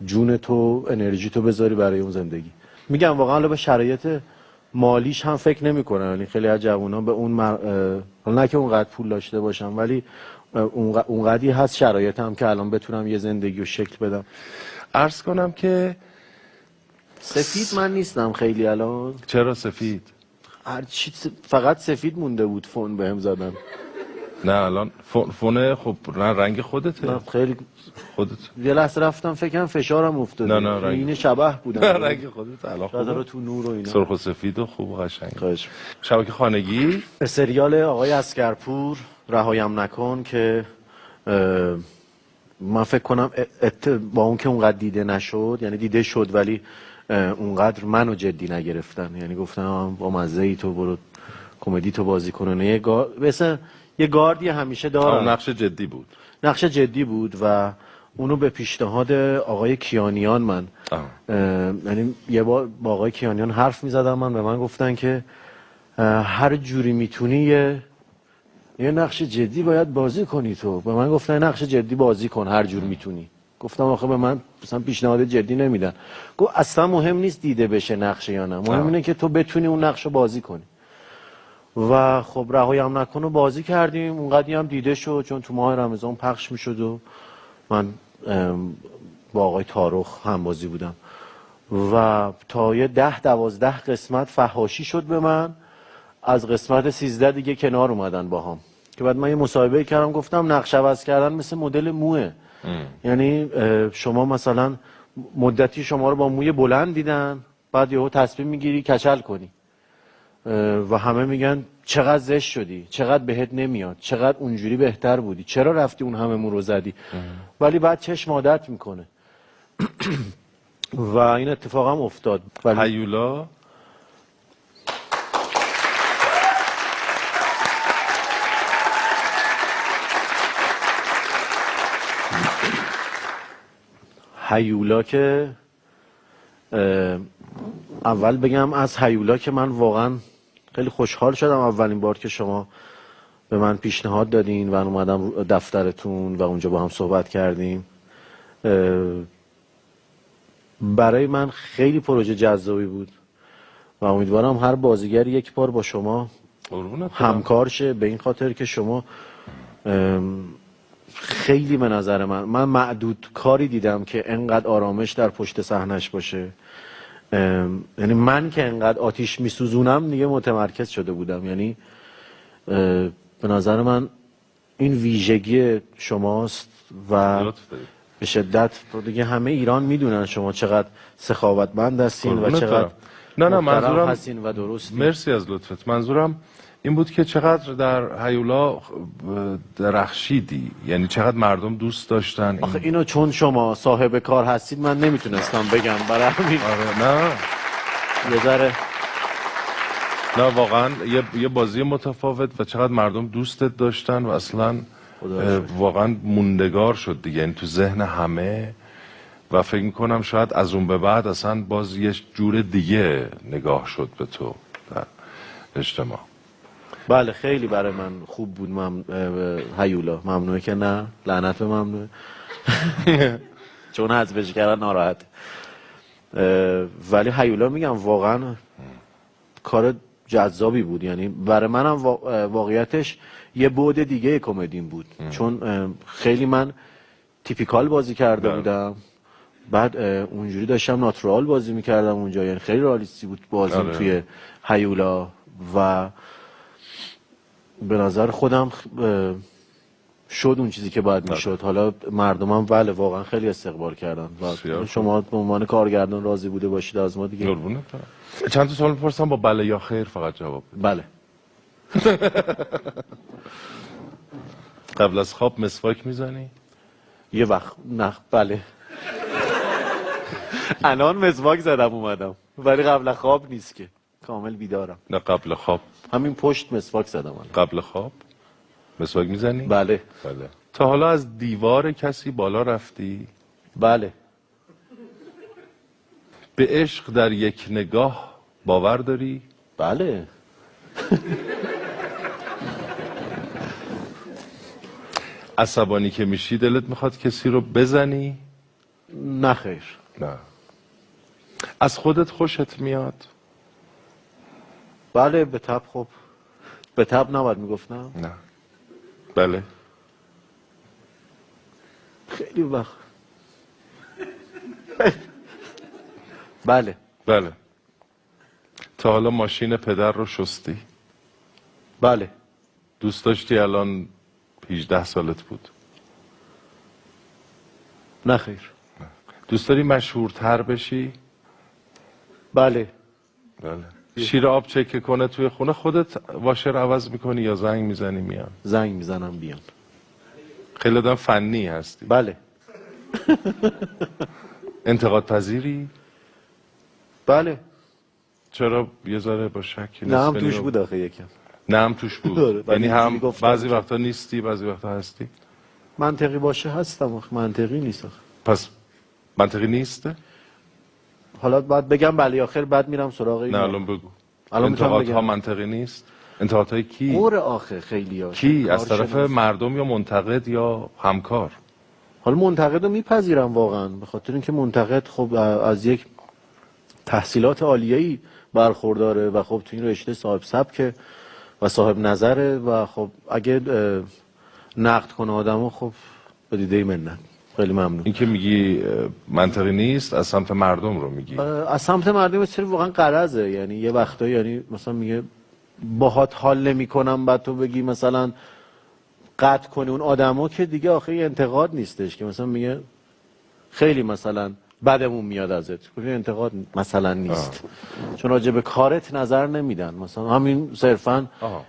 جون تو انرژی تو بذاری برای اون زندگی. میگم واقعا به شرایط مالیش هم فکر نمی‌کنم، یعنی خیلی از جوونا به اون نه که اونقدر پول داشته باشم، ولی اونقدری هست شرایطم که الان بتونم یه زندگی رو شکل بدم. عرض کنم که سفید من نیستم خیلی الان. چرا سفید؟ هر چی فقط سفید مونده بود فون بهم زدن. نه الان فونه خب رنگ خودته. نه خیلی خودت. یه لحظه رفتم فکرم فشارم افتاده. نه رنگ این شبح بودم. نه رنگ خودت الان خوبه. تو نور و اینا. سرخ و سفید و خوب و قشنگ. خواهش. شبکه خانگی سریال آقای اسگرپور رهایم نکن که من فکر کنم با اون که اونقدر دیده نشد، یعنی دیده شد ولی اونقدر منو جدی نگرفتن، یعنی گفتن با مزه ای تو برو کمدی تو بازی کنه. مثلا یه گاردی همیشه دارم. نقش جدی بود. نقش جدی بود و اونو به پیشنهاد آقای کیانیان من یعنی یه بار با آقای کیانیان حرف میزدم، من به من گفتن که هر جوری میتونی یه نقش جدی باید بازی کنی. تو به من گفتن نقش جدی بازی کن هر جور میتونی. گفتم آخه به من مثلا پیشنهاد جدی نمیدن. گفت اصلا مهم نیست دیده بشه نقش یا نه، مهم اینه که تو بتونی اون نقش رو بازی کنی. و خب رهایم نکن رو بازی کردیم، اونقدی هم دیده شد چون تو ماه رمضان پخش میشد و من با آقای تارخ هم بازی بودم و تا یه 10-12 قسمت فحاشی شد به من. از قسمت 13 دیگه کنار اومدن باهام، که بعد من یه مصاحبه کردم گفتم نقش عوض کردن مثل مدل موه. یعنی شما مثلا مدتی شما رو با موی بلند دیدن، بعد یهو تصمیم میگیری کچل کنی و همه میگن چقدر زشت شدی، چقدر بهت نمیاد، چقدر اونجوری بهتر بودی، چرا رفتی اون همه مو رو زدی. ولی بعد چشم عادت میکنه و این اتفاق هم افتاد. ولی هیولا هیولا که اول بگم از هیولا که من واقعا خیلی خوشحال شدم اولین بار که شما به من پیشنهاد دادین و اومدم دفترتون و اونجا با هم صحبت کردیم. برای من خیلی پروژه جذابی بود و امیدوارم هر بازیگر یک بار با شما همکار شه، به این خاطر که شما خیلی به نظر من معدود کاری دیدم که انقدر آرامش در پشت صحنش باشه. یعنی من که انقدر آتیش میسوزونم دیگه متمرکز شده بودم. یعنی به نظر من این ویژگی شماست و به شدت دیگه همه ایران میدونن شما چقدر سخاوتمند هستین و چقدر نه منظورم هستین و درستی. مرسی از لطفت. منظورم این بود که چقدر در هیولا درخشیدی، یعنی چقدر مردم دوست داشتن. آخه اینو چون شما صاحب کار هستید من نمیتونستم بگم، برای همین نه یه ذره نه واقعا یه بازی متفاوت و چقدر مردم دوستت داشتن و اصلا واقعا موندگار شد دیگه، یعنی تو ذهن همه و فکر میکنم شاید از اون به بعد اصلا باز یه جور دیگه نگاه شد به تو در اجتماع. بله خیلی برای من خوب بود. هیولا ممنوعه که نه، لعنت به ممنوعه چون حذفش کردن ناراحت. ولی هیولا میگم واقعا کار جذابی بود. یعنی برای منم واقعیتش یه بعد دیگه کمدین بود، چون خیلی من تیپیکال بازی کرده بودم، بعد اونجوری داشتم ناتورال بازی میکردم اونجا، یعنی خیلی رالیستی بود بازیم توی هیولا و به نظر خودم شد اون چیزی که باید میشد. حالا مردمم بله واقعا خیلی استقبال کردن و شما به عنوان کارگردان راضی بوده باشید از ما دیگه. چند تا سوال می‌پرسم با بله یا خیر فقط جواب بده. بله. قبل از خواب مسواک میزنی؟ یه وقت نه. بله الان مسواک زدم اومدم، ولی قبل خواب نیست که کامل بیدارم. نه قبل خواب همین پشت مسواک زدم الان. قبل خواب مسواک میزنی؟ بله. بله. تا حالا از دیوار کسی بالا رفتی؟ بله. به عشق در یک نگاه باور داری؟ بله. عصبانی که میشی دلت میخواد کسی رو بزنی؟ نه خیر. نه. از خودت خوشت میاد؟ بله به تب. خب به تب نباید میگفتم. نه. بله. خیلی وقت. بله. بله. تا حالا ماشین پدر رو شستی؟ بله. دوست داشتی الان 18 سالت بود؟ نه خیر. دوست داری مشهورتر بشی؟ بله. بله. شیر آب چکه کنه توی خونه خودت واشر عوض میکنی یا زنگ میزنی میان؟ زنگ میزنم بیان. خیلی آدم فنی هستی. بله. انتقاد پذیری؟ بله. چرا یه ذره با شکی؟ نه هم توش بود آخه یکم. نه هم توش بود. یعنی هم بعضی وقتا نیستی بعضی وقتا هستی. منطقی باشه هستم آخه منطقی نیست آخه. پس منطقی نیسته؟ حالا باید بگم بله آخر بعد میرم سراغ این. نه الان بگو. الان انتقادها منطقی نیست؟ انتقادهای کی؟ قور آخه خیلی ها. کی؟ از طرف مردم یا منتقد یا همکار؟ حالا منتقد رو میپذیرم واقعا، به خاطر اینکه منتقد خب از یک تحصیلات عالیه‌ای برخورداره و خب تو این رشته صاحب سبکه و صاحب نظره و خب اگه نقد کنه آدمو خب به دیده منت خیلی ممنون. این که میگی منطقی نیست، از سمت مردم رو میگی؟ از سمت مردم سری واقعا قرضه، یعنی یه وقتایی یعنی مثلا میگه باهات حال نمی‌کنم، بعد تو بگی مثلا قطع کنی اون آدمو، که دیگه آخه انتقاد نیستش که مثلا میگه خیلی مثلا بدمون میاد ازت، کلی انتقاد مثلا نیست. چون راجع به کارت نظر نمیدن، مثلا همین صرفا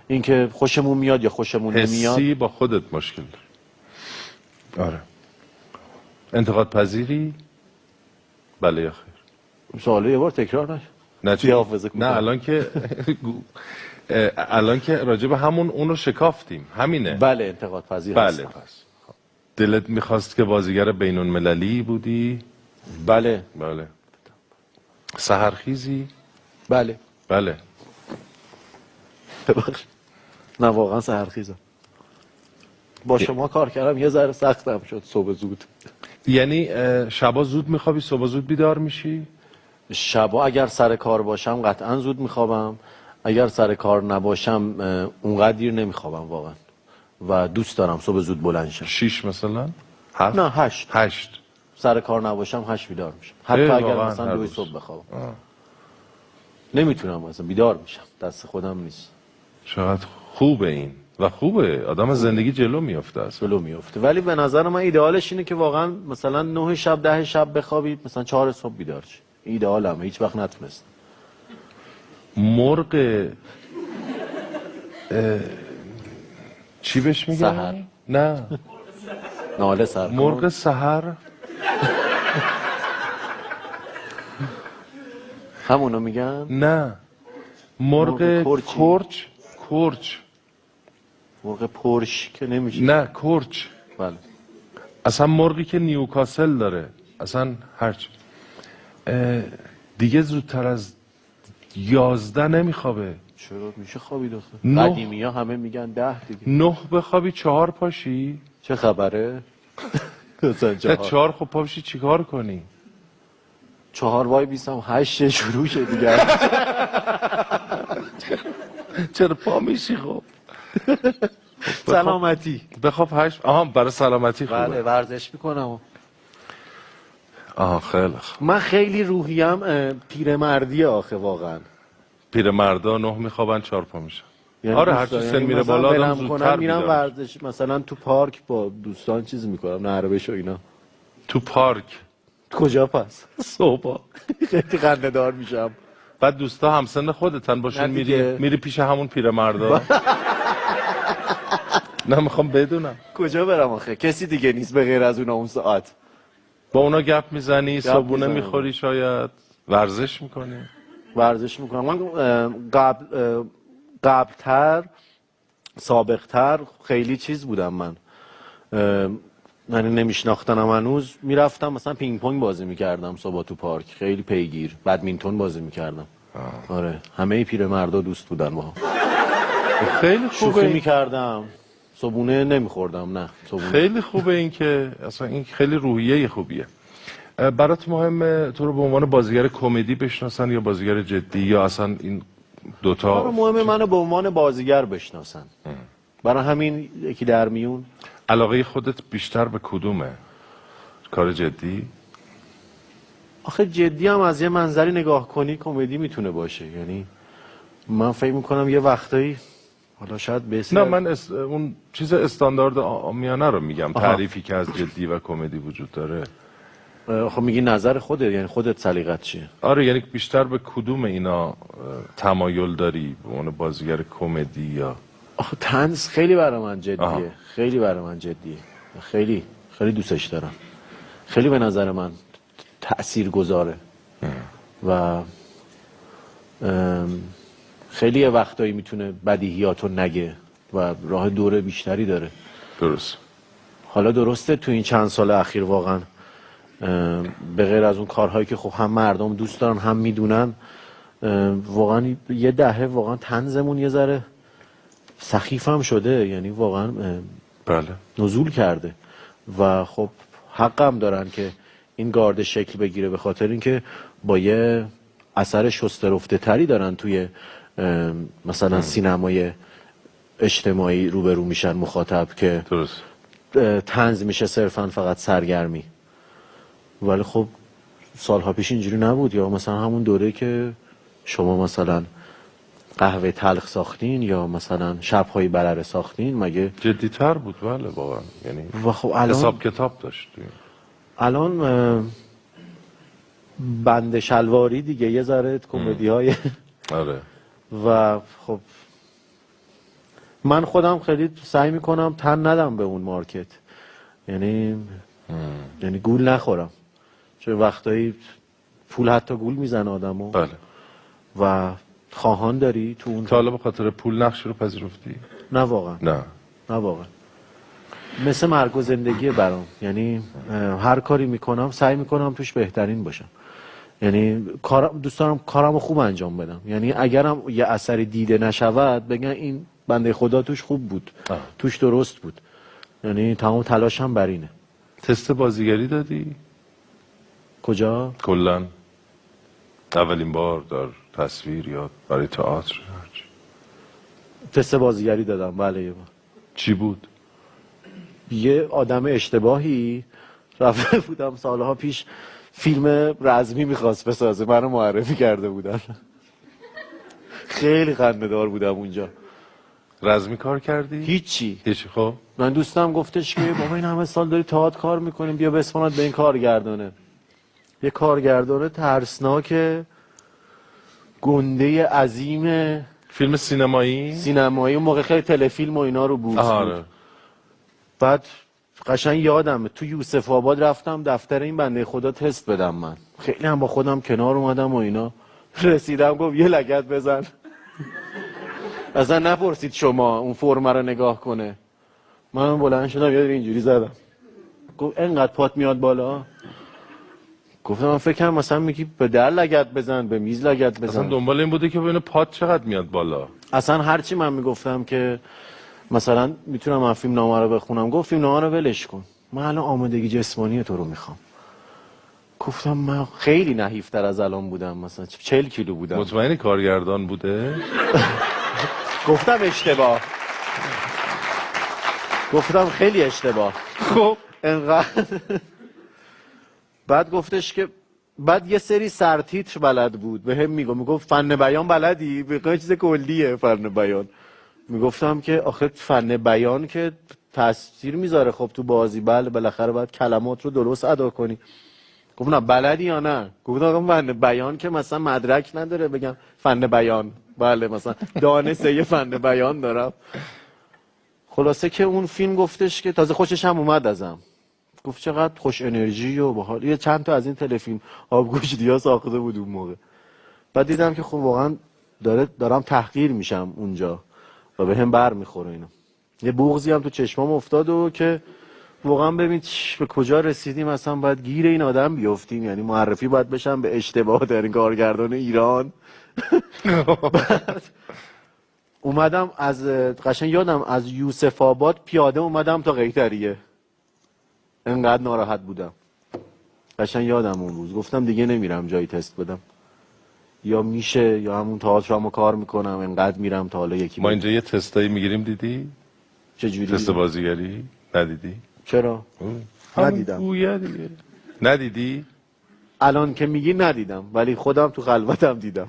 این که خوشمون میاد یا خوشمون نمیاد. حسی با خودت مشکل داری. آره. انتقاد پذیری؟ بله یا خیر؟ سوالو یه بار تکرار نشه. نه چی حافظه نه الان که راجع به همون اونو شکافتیم، همینه. بله انتقاد پذیر بله. هستم. پس دلت میخواست که بازیگر بینون مللی بودی؟ بله. بله. سحرخیزی؟ بله. بله. ببخشید. نه واقعا سحرخیزم. با شما کار کردم یه ذره سختم شد صبح زود. یعنی شبا زود میخوابی، صبح زود بیدار میشی؟ شبا اگر سر کار باشم قطعا زود میخوابم، اگر سر کار نباشم اونقدر دیر نمیخوابم واقعا، و دوست دارم صبح زود بلند شم. 6 مثلا؟ 7؟ نه 8. 8. سر کار نباشم 8 بیدار میشم، حتی اگر مثلا 2 صبح بخوابم. نمیتونم، مثلا بیدار میشم، دست خودم نیست. چقدر خوبه این، و خوبه آدم زندگی جلو میافته اصلا. جلو میفته، ولی به نظر من ایدئالش اینه که واقعا مثلا 9 شب 10 شب بخوابید، مثلا 4 صبح بیدار شی. ایدئالم، هیچ وقت نتونستم. مرغ چی بهش میگن؟ سحر. نه ناله سر کن. مرغ سحر. همونو میگن؟ نه مرغ کرچی. کرچ. مرغ پرش که نمیشه. نه کرچ. بله. اصلا مرغی که نیوکاسل داره، اصلا هرچی دیگه زودتر از 11 نمیخوابه. چرا میشه خوابید آخه؟ 9. قدیمی ها همه میگن 10 دیگه. 9 بخوابی 4 پاشی. چه خبره؟ مثلا 4 خب پاشی چیکار کنی؟ 4 وای بیسم 8 شروع شه دیگه. چرا پا میشی خب؟ سلامتی. بخواب 8. آها برای سلامتی خوبه. بله ورزش میکنم. آها خیلی خوب. من خیلی روحیم پیرمردیه آخه واقعا. پیرمردا 9 میخوابن 4 پا میشن. یعنی آره هر چی سن میره بالا آدم زودتر میرم بیدار ورزش، مثلا تو پارک با دوستان چیز میکنم، نربش و اینا. تو پارک کجا پس؟ صبح خیلی خنده دار میشم. بعد دوستا همسن خودتن باشین، میری پیش همون پیرمردا. نه میخوام بدونم کجا برم آخه؟ کسی دیگه نیست به غیر از اون ساعت. با اونا گپ میزنی، صبونه میخوری، شاید ورزش میکنی. ورزش میکنم. من قبلتر سابقتر خیلی چیز بودم، من یعنی نمیشناختنم هنوز، میرفتم مثلا پینگ پونگ بازی میکردم صبح تو پارک، خیلی پیگیر، بدمینتون بازی میکردم. آره همه پیرمردا دوست بودن با هم. خیلی خوبه. شوخی میکردم، صبونه نمیخوردم. نه صبونه. خیلی خوبه این که اصلا این خیلی روحیه خوبیه. برات مهمه تو رو به عنوان بازیگر کمدی بشناسن یا بازیگر جدی، یا اصلا این دوتا؟ برای مهمه منو به عنوان بازیگر بشناسن. برای همین یکی در میون. علاقه خودت بیشتر به کدومه؟ کار جدی؟ آخه جدی هم از یه منظری نگاه کنی کمدی میتونه باشه، یعنی من فکر میکنم یه وقتایی، حالا شاید نه من اون چیز استاندارد عامیانه رو میگم. تعریفی که از جدی و کمدی وجود داره. خب میگی نظر خودت، یعنی خودت سلیقت چیه؟ آره یعنی بیشتر به کدوم اینا تمایل داری، به عنوان بازیگر کمدی یا؟ آخه طنز خیلی برای من جدیه. خیلی برای من جدیه. خیلی خیلی دوستش دارم. خیلی به نظر من تأثیر گذاره و خیلی یه وقتایی میتونه بدیهیاتو نگه و راه دوره بیشتری داره. درست. حالا درسته تو این چند سال اخیر واقعا به غیر از اون کارهایی که خب هم مردم دوست دارن هم میدونن، واقعا یه دهه واقعا طنزمون یه ذره سخیف هم شده، یعنی واقعا بله نزول کرده و خب حق هم دارن که این گارد شکل بگیره، به خاطر اینکه با یه اثر شسته رفته تری دارن توی مثلا سینمای اجتماعی روبرو میشن مخاطب، که درست طنز میشه صرفا فقط سرگرمی. ولی خب سالها پیش اینجوری نبود. یا مثلا همون دوره که شما مثلا قهوه تلخ ساختین یا مثلا شب‌های برره ساختین، مگه جدی‌تر بود بله واقعا، یعنی و خب الان حساب کتاب داشتیم. الان بند شلواری دیگه یه ذره کمدی‌های آره. و خب من خودم خیلی سعی میکنم تن ندم به اون مارکت، یعنی گول نخورم، چون وقتایی پول حتی گول میزنه آدمو. بله. و خواهان داری تو اون. تا حالا به خاطر پول نقش رو پذیرفتی؟ نه واقعا. نه واقعا. مثل مرگ و زندگی برام، یعنی هر کاری میکنم سعی میکنم توش بهترین باشم، یعنی دوست دارم کارمو خوب انجام بدم، یعنی اگرم یه اثری دیده نشود بگن این بنده خدا توش خوب بود، توش درست بود، یعنی تمام تلاشم بر اینه. تست بازیگری دادی؟ کجا؟ کلن اولین بار در تصویر یا برای تئاتر؟ تست بازیگری دادم بله. یه بار. چی بود؟ یه آدم اشتباهی رفته بودم سالها پیش فیلم رزمی میخواست بسازه، منو معرفی کرده بودن. خیلی خنده‌دار بودم اونجا. رزمی کار کردی؟ هیچی. خب من دوستم گفتش که بابا این همه سال داری تئاتر کار میکنیم، بیا بسپانت به این کارگردانه. یه کارگردانه ترسناک گنده عظیم فیلم سینمایی اون موقع خیلی تلفیلم و اینا رو بود. آره. بعد قشنگ یادمه تو یوسف آباد رفتم دفتر این بنده خدا تست بدم، من خیلی هم با خودم کنار اومدم و اینا، رسیدم گفت یه لگد بزن. اصلا نپرسید شما اون فرم رو نگاه کنه. من بلند شدم یاد اینجوری زدم، گفت انقدر پات میاد بالا؟ گفتم من فکر کنم مثلا میگی به در لگد بزن، به میز لگد بزن. اصلا دنبال این بوده که ببینه پات چقدر میاد بالا. اصلا هرچی من میگفتم که مثلا میتونم من فیلم نامه رو بخونم، گفت فیلم نامه رو ولش کن، من الان آمادگی جسمانی تو رو میخوام. گفتم من خیلی نحیفتر از الان بودم، مثلا 40 کیلو بودم. مطمئنی کارگردان بوده؟ گفتم اشتباه، گفتم خیلی اشتباه. خب انقدر بعد گفتش که بعد یه سری سرتیتر بلد بود به هم میگفت فن بیان بلدی؟ بگه چیز کلیه فن بیان. میگفتم که آخه فن بیان که تاثیر میذاره خب تو بازی، بله بالاخره باید کلمات رو درست ادا کنی. گفت نه بلدی یا نه؟ گفتم فن بیان که مثلا مدرک نداره بگم فن بیان، بله مثلا دانسه فن بیان دارم. خلاصه که اون فیلم گفتش که تازه خوشش هم اومد ازم، گفت چقدر خوش انرژی و باحال. یه چند تا از این تلفیلم آبگوشتی‌ها ساخته بود اون موقع. بعد دیدم که خب واقعا دارم تحقیر میشم اونجا و به هم بر میخوره اینا. یه بغضی هم تو چشمام افتاد و که واقعا ببین به کجا رسیدیم، اصلا باید گیر این آدم بیافتیم، یعنی معرفی باید بشم به اشتباه در این کارگردان ایران. اومدم از قشنگ یادم از یوسف آباد پیاده اومدم تا قیطریه، انقدر ناراحت بودم. قشنگ یادم اون روز گفتم دیگه نمیرم جایی تست بدم، یا میشه یا همون تئاترامو کار میکنم، انقدر میرم تا حالا یکی ما اینجا یه تستایی میگیریم، دیدی؟ چجوری؟ تست بازیگری ندیدی؟ چرا؟ ندیدم. گویا دیگه ندیدی؟ الان که میگی ندیدم، ولی خودم تو خلوتم دیدم.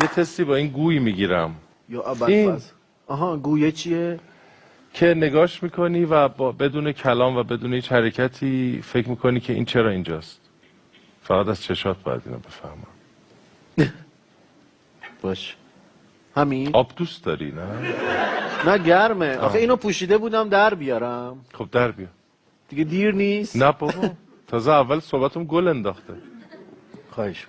یه تستی با این گوی میگیرم یا این. ابوالفضل آها گویه چیه؟ که نگاش میکنی و بدون کلام و بدون هیچ حرکتی فکر میکنی که این چرا اینجاست، فقط از چشات باید اینو بفهمم. باش همین؟ آب دوست داری نه؟ نه گرمه. آخه اینو پوشیده بودم در بیارم. خب در بیا دیگه دیر نیست؟ نه بابا تازه اول صحبتم گل انداخته. خواهش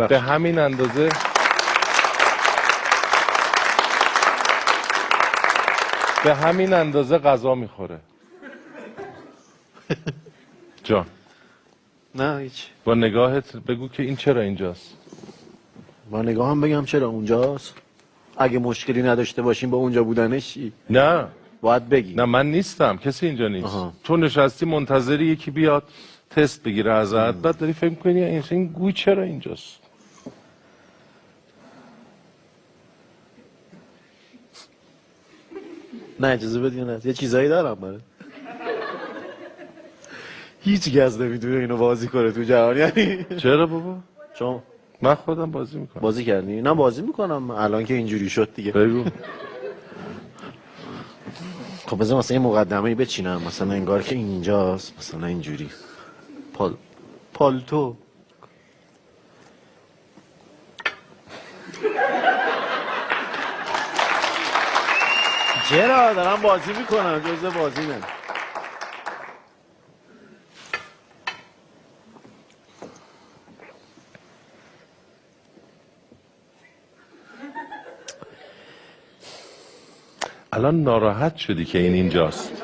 به همین اندازه به همین اندازه غذا میخوره. جان نه هیچ. با نگاهت بگو که این چرا اینجاست. با نگاهم بگم چرا اونجاست؟ اگه مشکلی نداشته باشیم با اونجا بودنش چی؟ نه باید بگی. نه من نیستم، کسی اینجا نیست. آها. تو نشستی منتظری یکی بیاد تست بگیره ازت، بعد داری فکر کنی این گوی چرا اینجاست. نه اجازه بدین، نه یه چیزایی دارم من. هیچ کس نمیدونه اینو بازی کنه تو جهان، یعنی چرا بابا؟ چون من خودم بازی میکنم. بازی کردی؟ نه بازی میکنم الان که اینجوری شد دیگه. بگو. خب بذار مثلا یه مقدمه‌ای بچینم، مثلا انگار که اینجاست، مثلا اینجوری پالتو. چرا دارم بازی میکنم، جزء بازیمه. الان ناراحت شدی که این اینجاست.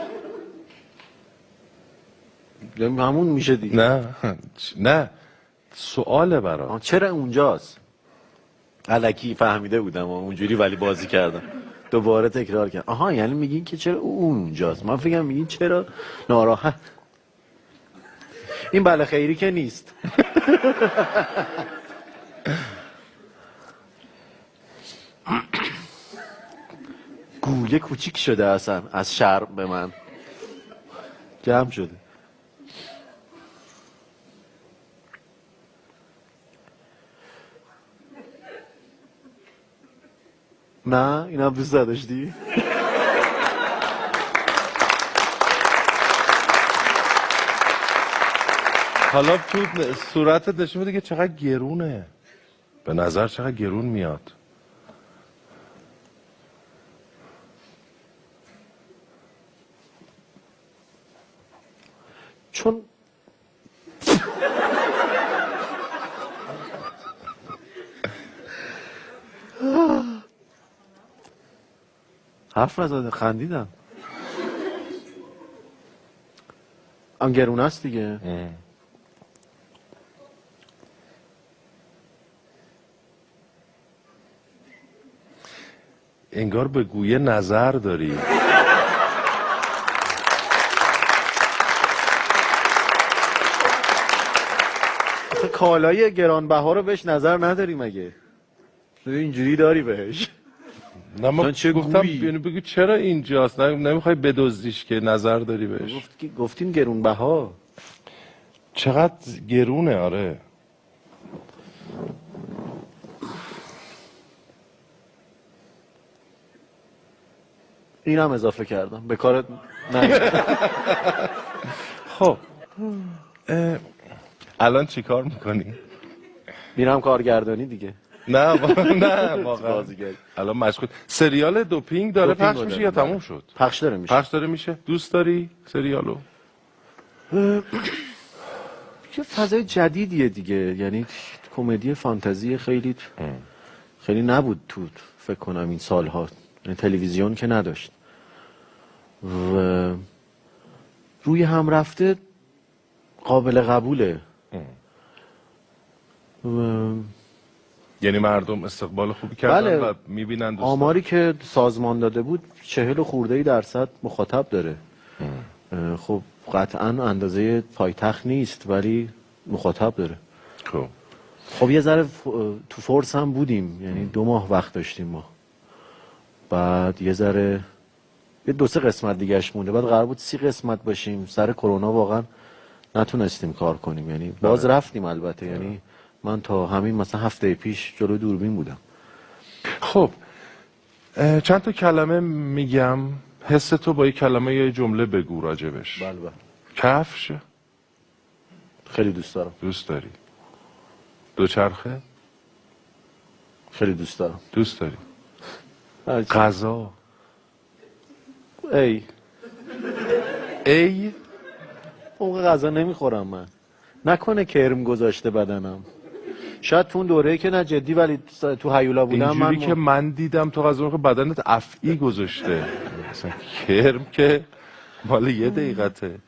همون میشه دیگه. نه سواله برام. چرا اونجاست؟ الکی فهمیده بودم اونجوری ولی بازی کردم، دوباره تکرار کردم. آها یعنی میگین که چرا اونجاست؟ من فکرم میگین چرا ناراحت. این بله خیری که نیست. گوله کوچیک شده اصلا از شرم به من جمع شده. نه اینم دوست نداشتی؟ حالا تو صورتت نشون بده که چقدر گرونه. به نظر چقدر گرون میاد. چون حرف نزده خندیدم. هم گرون است دیگه. انگار به گویه نظر داری. کالای گرانبها رو بهش نظر نداری مگه؟ اینجوری داری بهش؟ نه من چه گفتم گویی؟ بگو چرا اینجاست، نمیخوای بدزدیش که نظر داری بهش. گفتین گرونبها. چقدر گرونه. آره اینم اضافه کردم به کارت. نه خب الان چی کار میکنی؟ میرم کارگردانی دیگه. نه واقعا بازیگری. الان مشغول سریال دوپینگ داره دوپینگ پخش رو میشه داره. یا تموم شد؟ پخش داره میشه. پخش داره میشه. دوست داری سریالو؟ یه فضای جدیدیه دیگه، یعنی کمدی فانتزی خیلی نبود تو فکر کنم این سالها، یعنی تلویزیون که نداشت و روی هم رفته قابل قبوله و یعنی مردم استقبال خوبی کردن بله. و میبینن دوست آماری که سازمان داده بود 40 خورده درصد مخاطب داره. خب قطعا اندازه پایتخت نیست ولی مخاطب داره. خب خب یه ذره تو فورس هم بودیم، یعنی 2 ماه وقت داشتیم ما. بعد یه ذره یه 2-3 قسمت دیگهش مونده، بعد قرار بود 30 قسمت باشیم. سر کرونا واقعا نتونستیم کار کنیم، یعنی باز رفتیم البته. یعنی من تا همین مثلا هفته پیش جلو دوربین بودم. خب چند تا کلمه میگم، حس تو با یه کلمه یا یه جمله بگو راجبش. بله بله. کفش خیلی دوست دارم. دوست داری؟ دوچرخه خیلی دوست دارم. دوست داری؟ هرچی. غذا ای اون غذا نمیخورم من. نکنه کرم گذاشته بدنم. شاید تو اون دوره‌ای که نه جدی ولی تو هیولا بودم اینجوری من که من دیدم تو غذا که بدنت افعی گذاشته. مثلا کرم که مال یه دقیقته،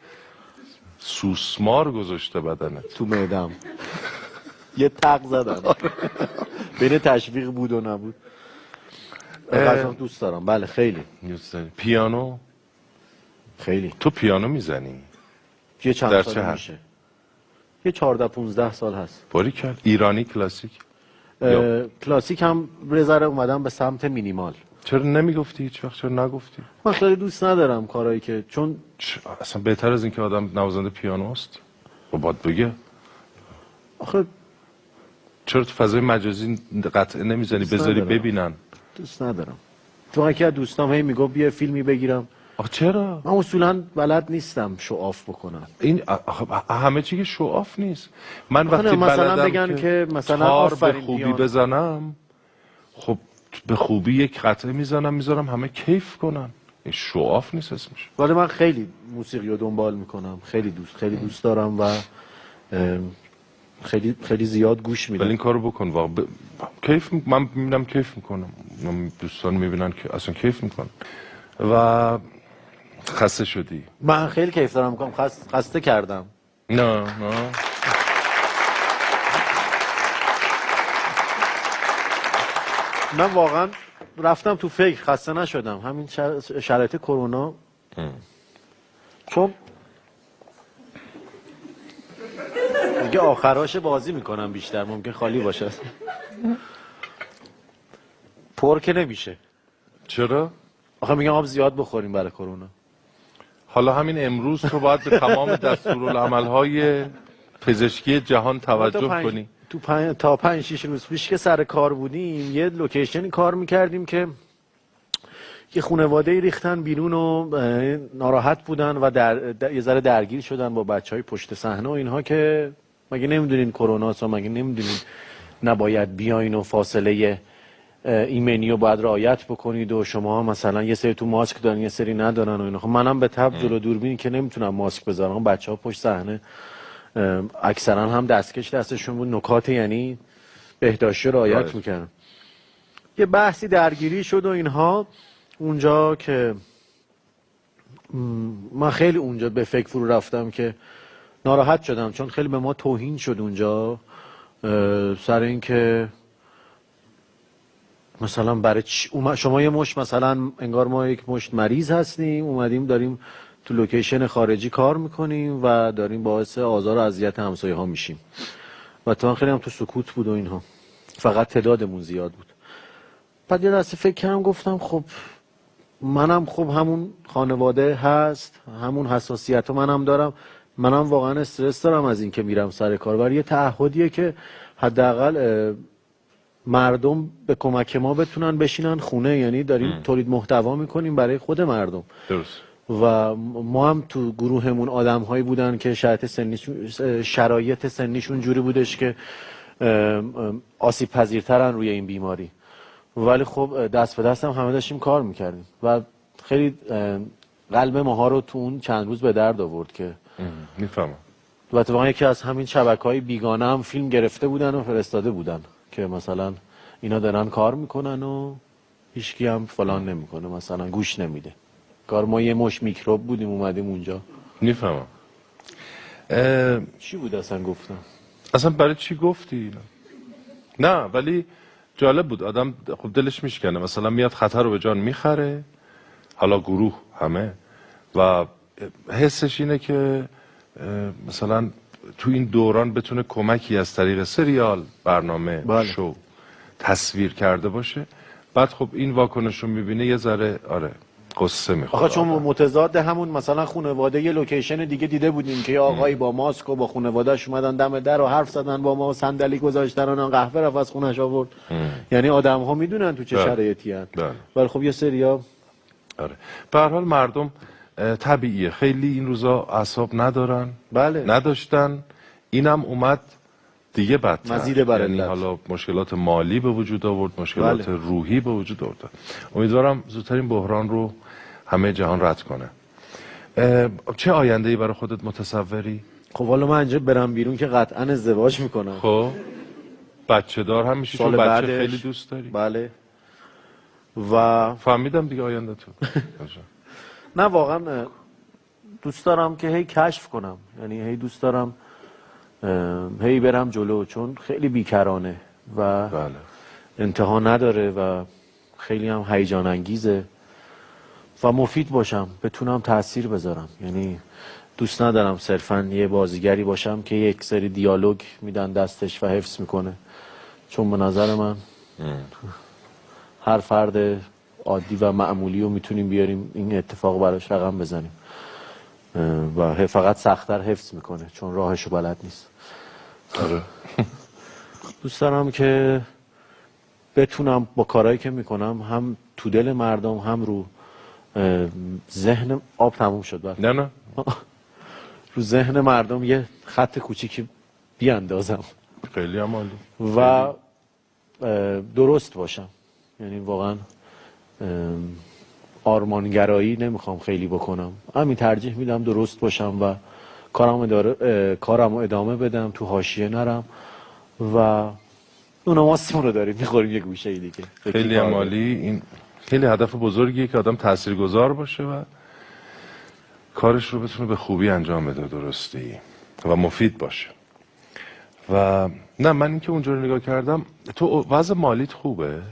سوسمار گذاشته بدنت تو معدم یه تق زدم. بین تشویق بود و نبود. غذا دوست دارم. بله خیلی دوست داری؟ پیانو خیلی. تو پیانو میزنی؟ یه چند در سال چه حد؟ میشه. یه 14-15 سال هست. باریکلا. ایرانی کلاسیک؟ کلاسیک هم بذاره اومدم به سمت مینیمال. چرا نمیگفتی هیچ وقت؟ چرا نگفتی؟ من خیلی دوست ندارم کارهایی که چون اصلا بهتر از این که آدم نوازنده پیانوست و باید بگه. آخه چرا تو فضای مجازی قطعه نمیزنی دوست بذاری ندارم. ببینن؟ دوست ندارم. تو یکی از دوستام هی میگفت بیا فیلمی بگیرم. آخه چرا؟ من اصولا بلد نیستم شو آف بکنم. این همه چی که شو آف نیست. من آخه وقتی مثلا بلدم بگن که مثلا تار به آفرین خوبی پیانو. بزنم، خب به خوبی یک قطعه میزنم همه کیف کنن. این شو آف نیست اسمش. ولی من خیلی موسیقی رو دنبال میکنم، خیلی دوست دارم و خیلی زیاد گوش ولی میدم. این کارو بکن واقعا کیف من میبینم کیف میکنم، دوستان میبینن که اصلا کیف میکنن. و خسته شدی؟ من خیلی کیف دارم میکنم. خسته کردم. نه من واقعا رفتم تو فکر، خسته نشدم. همین شرایط کرونا چون دیگه آخراش بازی میکنم بیشتر، ممکن خالی باشه. پر که نمیشه. چرا؟ آخه میگم آب زیاد بخوریم برای کرونا. حالا همین امروز تو باید به تمام دستورالعمل‌های پزشکی جهان توجه کنی. تا 5-6 روز پیش که سر کار بودیم یه لوکیشنی کار میکردیم که یه خانواده ریختن بیرون و ناراحت بودن و یه ذره درگیر شدن با بچهای پشت صحنه و اینها که مگه نمیدونین کرونا است، مگه نمیدونین نباید بیاین و فاصله ایمنی رو باید رعایت بکنید و شما مثلا یه سری تو ماسک دارن یه سری ندارن و اینا. خب منم به تبع جلو دوربین که نمیتونم ماسک بذارم، بچه‌ها پشت صحنه اکثرا هم دستکش دستشون بود، نکات یعنی بهداشتی رعایت میکردن. یه بحثی درگیری شد و اینها اونجا که من خیلی اونجا به فکر فرو رفتم که ناراحت شدم چون خیلی به ما توهین شد اونجا سر این که مثلا برای شما یه مشت مثلا انگار ما یک مشت مریض هستیم اومدیم داریم تو لوکیشن خارجی کار میکنیم و داریم باعث آزار و اذیت همسایه ها میشیم و تا خیلی هم تو سکوت بود و اینها، فقط تعدادمون زیاد بود. بعد یه دسته فکر کردم گفتم خب منم خب همون خانواده هست، همون حساسیت رو منم دارم، منم واقعا استرس دارم از این که میرم سر کار، ولی یه تعهدیه که حداقل مردم به کمک ما بتونن بشینن خونه، یعنی داریم تولید محتوا میکنیم برای خود مردم. درست. و ما هم تو گروهمون آدم‌هایی بودن که شرایط سنیشون جوری بودش که آسیب پذیرترن روی این بیماری، ولی خب دست به دست هم همه داشتیم کار میکردیم و خیلی قلب ماها رو تو اون چند روز به درد آورد که میفهمم. و اتفاقا یکی از همین شبکه‌های بیگانه هم فیلم گرفته بودن و فرستاده بودن که مثلا اینا دارن کار میکنن و هیچکی هم فلان نمیکنه، مثلا گوش نمیده. کار ما یه مش میکروب بودیم اومدیم اونجا. میفهمم. چی بود اصلا گفتم؟ اصلا برای چی گفتی؟ نه ولی جالب بود، آدم خب دلش میشکنه، مثلا میاد خطر رو به جان میخره، حالا گروه همه، و حسش اینه که مثلا تو این دوران بتونه کمکی از طریق سریال، برنامه، شو تصویر کرده باشه. بعد خب این واکنش رو میبینه یه ذره قصه میخوره. آخه چون متضاد همون مثلا خانواده یه لوکیشن دیگه دیده بودیم که یه آقایی با ماسک و با خانواده‌اش اومدن دم در و حرف زدن با ما، صندلی گذاشتن و قهوه رفت از خونش آورد. یعنی آدم‌ها میدونن تو چه شرایطی ان. ولی خب یه سریا به هر حال مردم طبیعیه خیلی این روزا اعصاب ندارن. نداشتن، اینم اومد دیگه بدتر، مزید بر یعنی حالا مشکلات مالی به وجود آورد، مشکلات روحی به وجود آورد. امیدوارم زودتر این بحران رو همه جهان رد کنه. چه آینده‌ای برای خودت متصوری؟ خب حالا من اینجا برم بیرون که قطعا ازدواج میکنم. خب بچه دار هم میشی چون بچه خیلی دوست داری؟ بله. و فهمیدم دیگه آینده تو. نه واقعا دوست دارم که هی کشف کنم، یعنی هی دوست دارم هی برم جلو، چون خیلی بیکرانه و انتها نداره و خیلی هم هیجان انگیزه و مفید باشم، بتونم تاثیر بذارم. یعنی دوست ندارم صرفا یه بازیگری باشم که یک سری دیالوگ میدن دستش و حفظ میکنه، چون به نظر من هر فرد عادی و معمولی رو میتونیم بیاریم این اتفاق براش رقم بزنیم و فقط سخت‌تر حفظ میکنه چون راهشو بلد نیست. آره. دوست دارم که بتونم با کارهایی که میکنم هم تو دل مردم هم رو ذهن آب تموم شد بعد. نه رو ذهن مردم یه خط کوچیکی بیاندازم خیلی هم عالی و درست باشم. یعنی واقعا آرمانگرایی نمیخوام خیلی بکنم، همین ترجیح میدم درست باشم و کارم رو ادامه بدم، تو حاشیه نرم و اونماستمون رو داریم میخوریم یه گوشه ای دیگه. خیلی هم عالی. این خیلی هدف بزرگیه که آدم تاثیرگذار باشه و کارش رو بتونه به خوبی انجام بده، درستی و مفید باشه. و نه، من اینکه اونجا رو نگاه کردم، تو وضع مالیت خوبه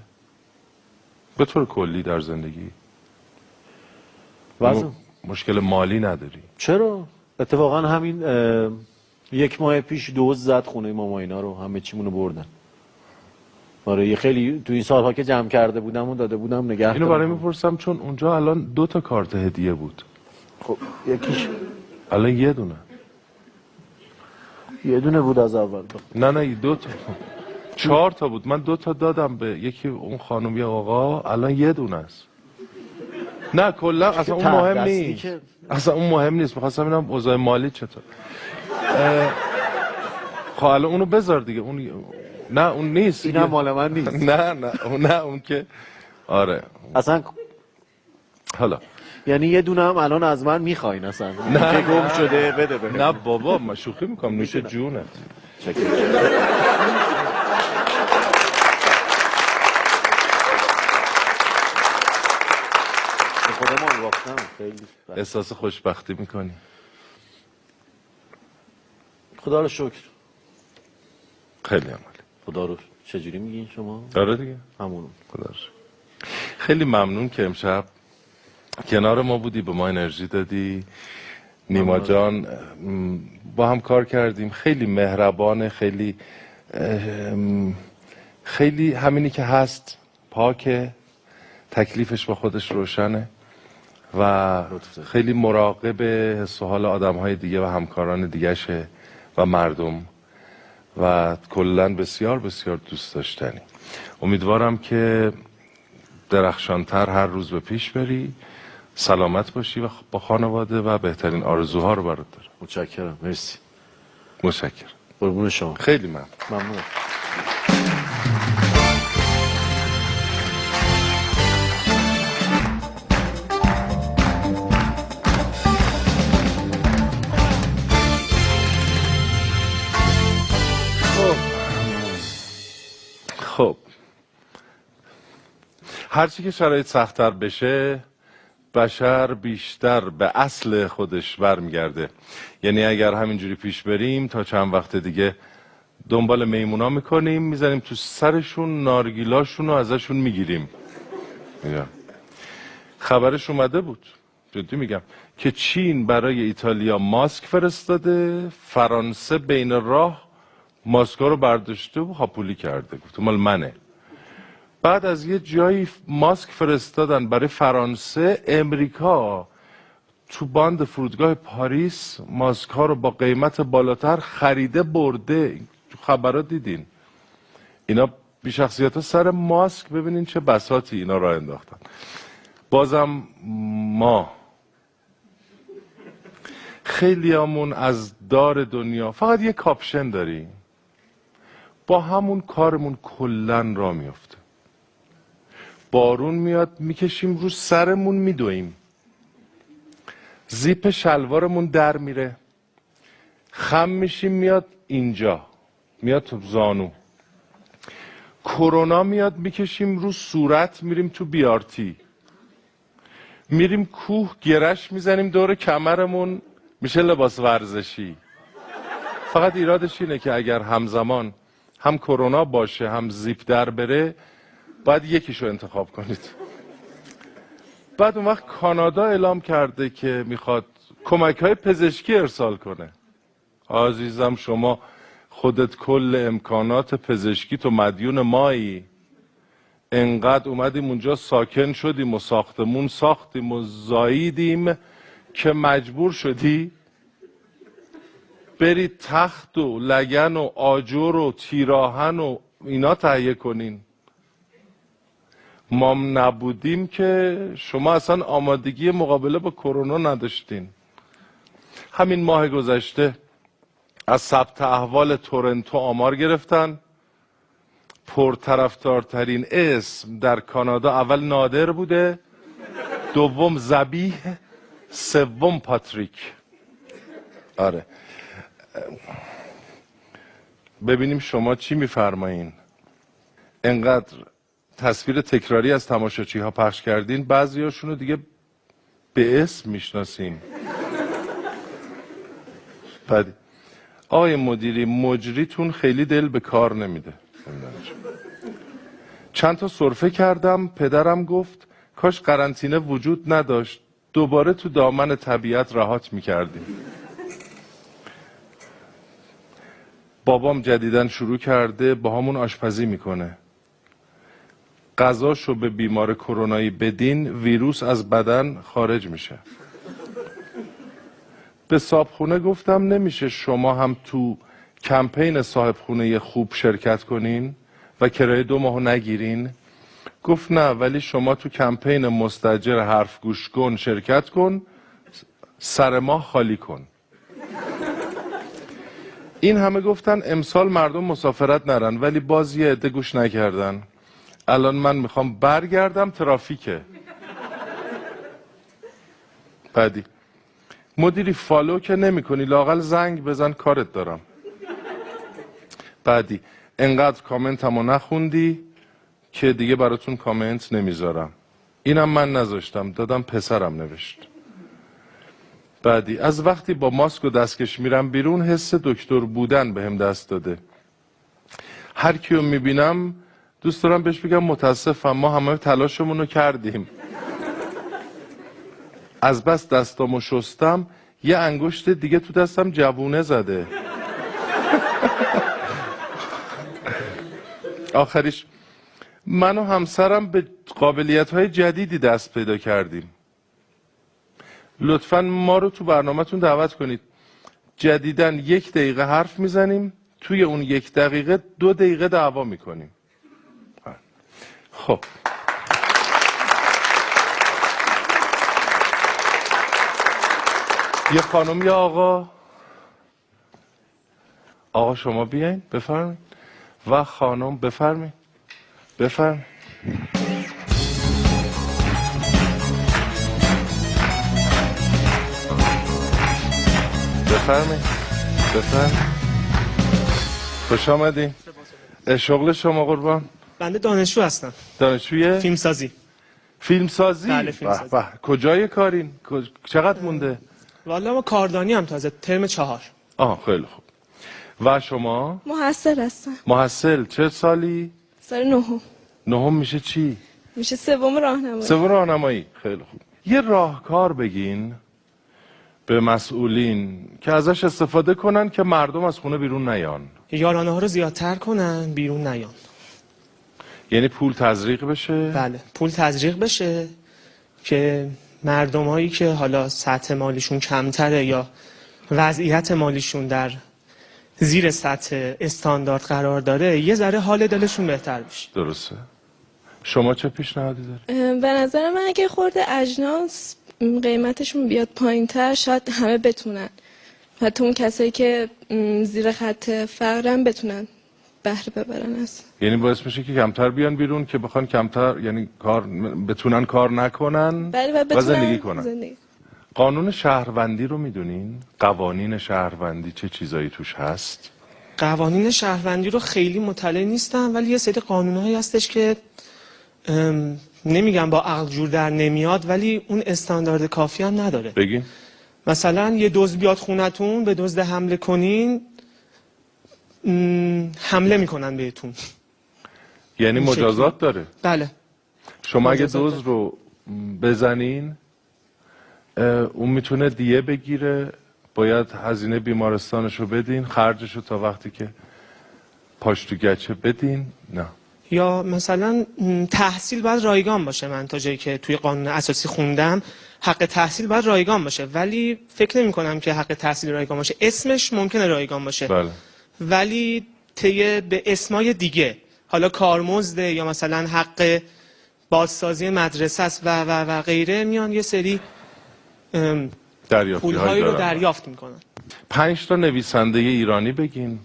به طور کلی در زندگی؟ وضع مشکل مالی نداری؟ چرا؟ اتفاقا همین 1 ماه پیش دزد زد خونه ما اینا رو، همه چیمونو بردن. آره یه خیلی تو این سالها که جمع کرده بودم و داده بودم نگه اینو برای میپرسم چون اونجا الان 2 تا کارت هدیه بود. خب یکیش الان یه دونه بود از اول. نه 2 تا 4 تا بود. من 2 تا دادم به یکی اون خانم یا آقا، الان یه دونه است. نه کلا اصلا اون مهم نیست، اصلا اون مهم نیست. می‌خواستم ببینم اوضاع مالی چطور. خب الان اونو بذار دیگه. اون نه اون نیست، اینم مال من نیست. نه اون که آره اصلا حالا یعنی یه دونه هم الان از من میخواین اصلا که گم شده بده بهم. نه بابا من شوخی میکنم، نوش جونت. خودم واقعا خیلی احساس خوشبختی میکنی؟ خدا رو شکر. خیلی عمالی. خدا رو چجوری میگین شما؟ آره دیگه همون. خدا رو شکر. خیلی ممنون که امشب کنار ما بودی، به ما انرژی دادی. نیما جان با هم کار کردیم، خیلی مهربانه، خیلی همینی که هست، پاکه، تکلیفش با خودش روشنه و خیلی مراقب حس و حال آدم‌های دیگه و همکاران دیگه‌شه و مردم و کلاً بسیار بسیار دوست داشتنی. امیدوارم که درخشانتر هر روز به پیش بری، سلامت باشی و با خانواده و بهترین آرزوها رو برات دارم. متشکرم. مرسی. متشکرم. قربون شما. خیلی ممنون. ممنون. خب هرچی که شرایط سخت‌تر بشه، بشر بیشتر به اصل خودش برمیگرده. یعنی اگر همینجوری پیش بریم تا چند وقت دیگه دنبال میمونا میکنیم، میزنیم تو سرشون، نارگیلاشون رو ازشون میگیریم. خبرش اومده بود، جدی میگم، که چین برای ایتالیا ماسک فرستاده، فرانسه بین راه ماسکا رو برداشته و هاپولی کرده، گفت مال منه. بعد از یه جایی ماسک فرستادن برای فرانسه، امریکا تو باند فرودگاه پاریس ماسک ها رو با قیمت بالاتر خریده برده. تو خبرات دیدین اینا بی شخصیت ها سر ماسک، ببینین چه بساطی اینا راه انداختن. بازم ما خیلیامون از دار دنیا فقط یه کاپشن داریم، با همون کارمون کلن را میفته. بارون میاد میکشیم رو سرمون میدویم، زیپ شلوارمون در میره، خم میشیم میاد اینجا، میاد تو زانو. کرونا میاد میکشیم رو صورت، میریم تو بیارتی، میریم کوه گرش میزنیم دور کمرمون، میشه لباس ورزشی. فقط ایرادش اینه که اگر همزمان هم کرونا باشه هم زیپ در بره، باید یکیشو انتخاب کنید. بعد اون وقت کانادا اعلام کرده که میخواد کمک‌های پزشکی ارسال کنه. عزیزم شما خودت کل امکانات پزشکی تو مدیون مایی، انقدر اومدیم اونجا ساکن شدیم و ساختمون ساختیم و زاییدیم که مجبور شدی بری تخت و لگن و آجر و تیراهن و اینا تهیه کنین. ما نبودیم که شما اصلا آمادگی مقابله با کرونا نداشتین. همین ماه گذشته از ثبت احوال تورنتو آمار گرفتن. پرطرفدارترین اسم در کانادا اول نادر بوده، دوم ذبیح، سوم پاتریک. آره ببینیم شما چی میفرمایین. انقدر تصویر تکراری از تماشاچی ها پخش کردین بعضی هاشونو دیگه به اسم میشناسیم. بعد آقای مدیری مجریتون خیلی دل به کار نمیده. چند تا سرفه کردم، پدرم گفت کاش قرنطینه وجود نداشت، دوباره تو دامن طبیعت رهات میکردیم. بابام جدیدن شروع کرده با همون آشپزی میکنه. غذاشو به بیمار کرونایی بدین ویروس از بدن خارج میشه. به صاحبخونه گفتم نمیشه شما هم تو کمپین صاحبخونه خوب شرکت کنین و کرایه 2 ماهو نگیرین؟ گفت نه ولی شما تو کمپین مستاجر حرف گوش کن شرکت کن، سر ماه خالی کن. این همه گفتن امسال مردم مسافرت نرن ولی باز یه عده گوش نکردن. الان من میخوام برگردم ترافیکه. بعدی مدیری فالو که نمی کنی لااقل زنگ بزن کارت دارم. بعدی انقدر کامنتمو نخوندی که دیگه براتون کامنت نمیذارم. اینم من نذاشتم دادم پسرم نوشت. بعدی از وقتی با ماسک و دستکش میرم بیرون حس دکتر بودن بهم دست داده. هر کیو میبینم دوست دارم بهش بگم متاسفم ما همه تلاشمون رو کردیم. از بس دستامو شستم یه انگشت دیگه تو دستم جوونه زده. آخریش من و همسرم به قابلیت‌های جدیدی دست پیدا کردیم. لطفاً ما رو تو برنامه‌تون دعوت کنید. جدیداً 1 دقیقه حرف میزنیم، توی اون 1 دقیقه 2 دقیقه دعوا میکنیم. خب یه خانم یا آقا؟ آقا شما بیاین بفرمایید و خانم بفرمایید. بفرمایید. بفرمایید. خوش آمدین. شغل شما قربان؟ بنده دانشجو هستم. دانشجوی؟ فیلمسازی. فیلمسازی؟ بله فیلمسازی. کجای کارین؟ چقدر مونده؟ والا ما کاردانی هم تازه ترم 4. خیلی خوب. و شما؟ محصل هستم. محصل چه سالی؟ سال 9. 9 میشه چی؟ میشه 3 راهنمایی. 3 راهنمایی. خیلی خوب. یه راهکار بگین به مسئولین که ازش استفاده کنن که مردم از خونه بیرون نیان. یارانه ها رو زیادتر کنن بیرون نیان. یعنی پول تزریق بشه؟ بله پول تزریق بشه که مردمایی که حالا سطح مالیشون کمتره یا وضعیت مالیشون در زیر سطح استاندارد قرار داره یه ذره حال دلشون بهتر بشه. درسته. شما چه پیشنهادی دارید؟ به نظر من اگه خورده اجناس قیمتشون بیاد پایین‌تر شاید همه بتونن، حتی اون کسایی که زیر خط فقرن بتونن بهره ببرن از. یعنی باعث میشه که کمتر بیان بیرون که بخوان کمتر یعنی بتونن کار نکنن. بله و زندگی کنن. زندگی. قانون شهروندی رو میدونین؟ قوانین شهروندی چه چیزایی توش هست؟ قوانین شهروندی رو خیلی مطلع نیستم ولی یه سری قانونهایی هستش که نمیگم با عقل جور در نمیاد ولی اون استاندارد کافی هم نداره. بگین. مثلا یه دزد بیاد خونتون به دزد حمله کنین حمله میکنن بهتون. یعنی مجازات داره؟ بله. شما اگه مجازات دزد رو بزنین اون میتونه دیه بگیره، باید هزینه بیمارستانش رو بدین، خرجش رو تا وقتی که پاش تو گچه بدین. نه یا مثلا تحصیل باید رایگان باشه. من تا جایی که توی قانون اساسی خوندم حق تحصیل باید رایگان باشه، ولی فکر نمی کنم که حق تحصیل رایگان باشه. اسمش ممکنه رایگان باشه بله. ولی طی به اسمای دیگه، حالا کارمزده یا مثلا حق بازسازی مدرسه است و غیره، میان یه سری پولهایی رو دریافت میکنن. 5 تا نویسنده ایرانی بگین.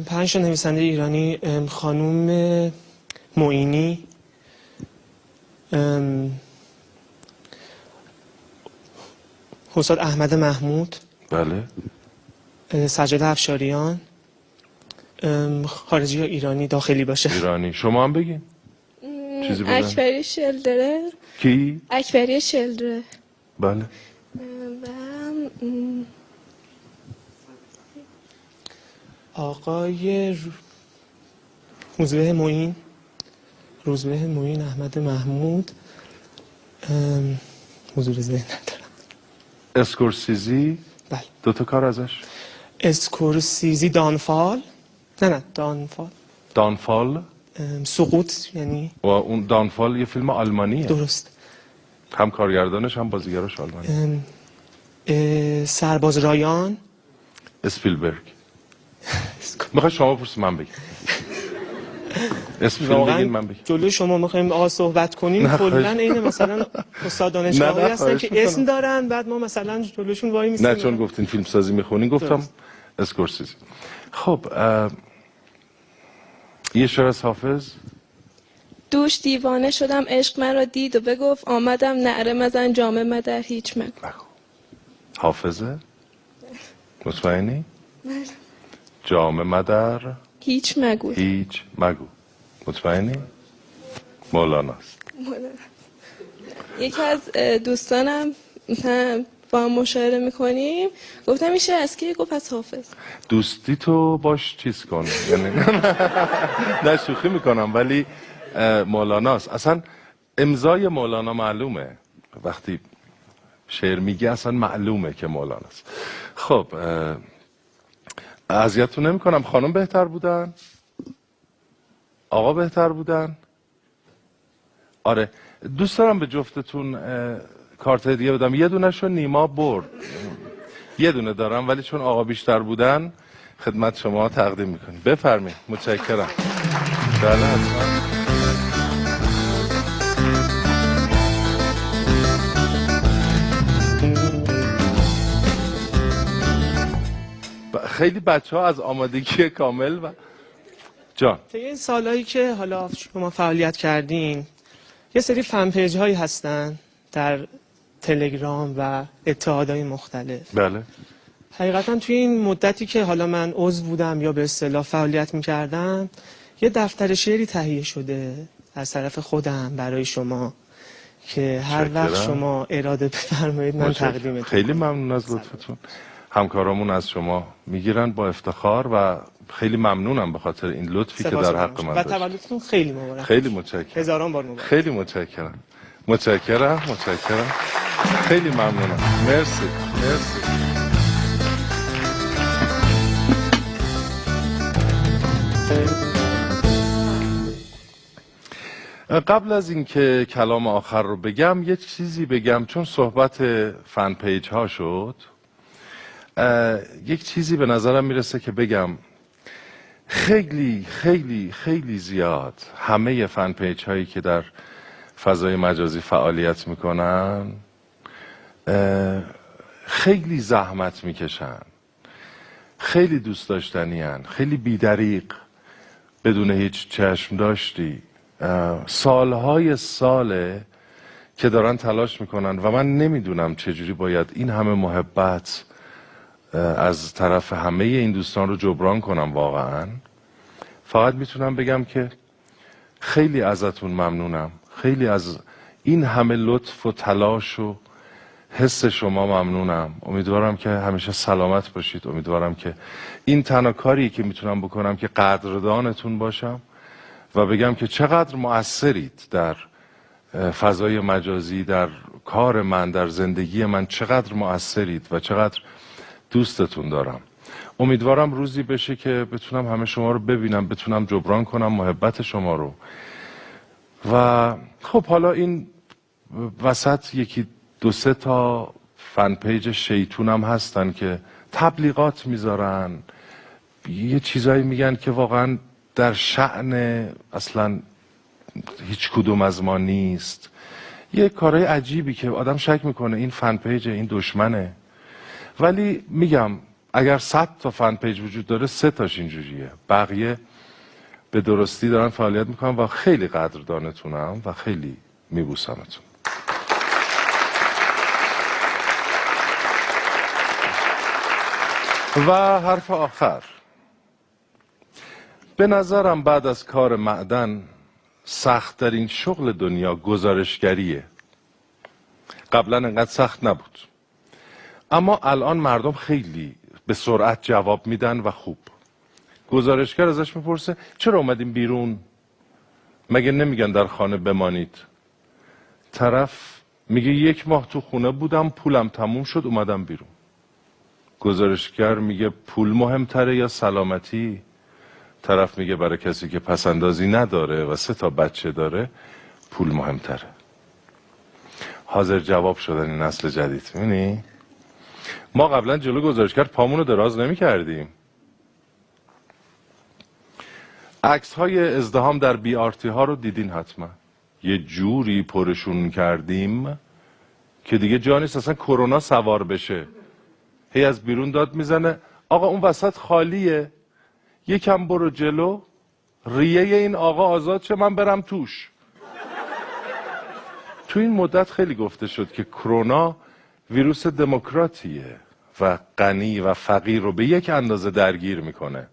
5 تا نویسنده ایرانی: خانوم معینی، استاد احمد محمود، بله. سجاد افشاریان. خارجی یا ایرانی؟ داخلی باشه. ایرانی. شما هم بگین. چیزی بگن. اکبری شلدره. کی؟ اکبری شلدره. بله. و آقای روزبه معین، احمد محمود. حضور ذهن ندارم. اسکورسیزی. بله. 2 تا کار ازش. اسکورسیزی دانفال. نه دانفال. سقوط یعنی. و اون دانفال یه فیلم آلمانیه. درست. هم کارگردانش هم بازیگراش آلمانی. سرباز رایان. اسپیلبرگ. میخوای شما پرسی من بگم؟ اسم فیلم بگین من بگم. جلوی شما میخوایم آقا صحبت کنیم، کلا عین مثلا استاد دانشگاهی هستن که اسم دارن، بعد ما مثلا جلوشون وای میسیم. نه چون گفتین فیلم سازی میخونین گفتم اسکورسیزی. خب یه شعر از حافظ. دوش دیوانه شدم عشق من را دید و بگفت آمدم نعره مزن جام مدر هیچ مگو. حافظه؟ مطمئنی؟ جام مدر هیچ مگو. هیچ مگو. مطمئنی؟ مولاناست. یکی از دوستانم مثلا با هم مشاوره میکنیم، گفتم میشه از کی؟ گفت از حافظ. دوستی تو باش چیز کن، یعنی نه شوخی میکنم، ولی مولاناست. اصلا امضای مولانا معلومه، وقتی شعر میگه اصلا معلومه که مولاناست. خب اذیتتون نمیکنم. خانم بهتر بودن؟ آقا بهتر بودن؟ آره. دوست دارم به جفتتون کارت هدیه بدم. یه دونه‌شو نیما برد، یه دونه دارم، ولی چون آقا بیشتر بودن خدمت شما تقدیم میکنیم. بفرمایید. متشکرم. بله حتما. خیلی بچه‌ها از آمادگی کامل و جان. طی این سالهایی که حالا شما فعالیت کردین، یه سری فن پیج هایی هستن در تلگرام و اتحادهای مختلف. بله. حقیقتا توی این مدتی که حالا من عضو بودم یا به اصطلاح فعالیت میکردم، یه دفتر شعری تهیه شده از طرف خودم برای شما که هر وقت شما اراده بفرمایید من تقدیمتون. خیلی ممنون از لطفتون. همکارامون از شما میگیرن با افتخار و خیلی ممنونم به خاطر این لطفی که در حق من و داشت. تولدتون خیلی مبارک. خیلی متشکرم. هزاران بار مبارک. خیلی متشکرم. متشکرم. خیلی ممنونم. مرسی. قبل از اینکه کلام آخر رو بگم یه چیزی بگم، چون صحبت فن پیج ها شد. یک چیزی به نظرم میرسه که بگم. خیلی خیلی خیلی زیاد همه فن پیج هایی که در فضای مجازی فعالیت میکنن خیلی زحمت میکشن، خیلی دوست داشتنی هن، خیلی بیدریق، بدون هیچ چشم داشتی. سالهای ساله که دارن تلاش میکنن و من نمیدونم چجوری باید این همه محبت از طرف همه این دوستان رو جبران کنم. واقعا فقط میتونم بگم که خیلی ازتون ممنونم، خیلی از این همه لطف و تلاش و حس شما ممنونم. امیدوارم که همیشه سلامت باشید. امیدوارم که این تنها کاری که میتونم بکنم که قدردانتون باشم و بگم که چقدر مؤثرید در فضای مجازی در کار من، در زندگی من چقدر مؤثرید و چقدر دوستتون دارم. امیدوارم روزی بشه که بتونم همه شما رو ببینم، بتونم جبران کنم محبت شما رو. و خب حالا این وسط یکی دو سه تا فن پیج شیطونم هستن که تبلیغات میذارن، یه چیزایی میگن که واقعا در شأن اصلا هیچ کدوم از ما نیست. یه کارهای عجیبی که آدم شک میکنه این فن پیج این دشمنه. ولی میگم اگر 100 تا فن پیج وجود داره 3 تاش اینجوریه، بقیه به درستی دارن فعالیت میکنن و خیلی قدردانتونم و خیلی میبوسمتون. و حرف آخر، به نظرم بعد از کار معدن سخت‌ترین شغل دنیا گزارشگریه. قبلا انقدر سخت نبود، اما الان مردم خیلی به سرعت جواب میدن و خوب. گزارشگر ازش میپرسه چرا اومدین بیرون؟ مگه نمیگن در خانه بمانید؟ طرف میگه 1 ماه تو خونه بودم، پولم تموم شد، اومدم بیرون. گزارشگر میگه پول مهمتره یا سلامتی؟ طرف میگه برای کسی که پسندازی نداره و 3 تا بچه داره پول مهمتره. حاضر جواب شدن این نسل جدید. میبینی؟ ما قبلا جلو گزارشگر پامونو دراز نمی کردیم. عکس های ازدحام در بی آرتی ها رو دیدین حتما. یه جوری پرشون کردیم که دیگه جا نیست اصلا کرونا سوار بشه. هی از بیرون داد میزنه آقا اون وسط خالیه، یکم برو جلو، ریه این آقا آزاد شه من برم توش. تو این مدت خیلی گفته شد که کرونا ویروس دموکراتیه و غنی و فقیر رو به یک اندازه درگیر میکنه.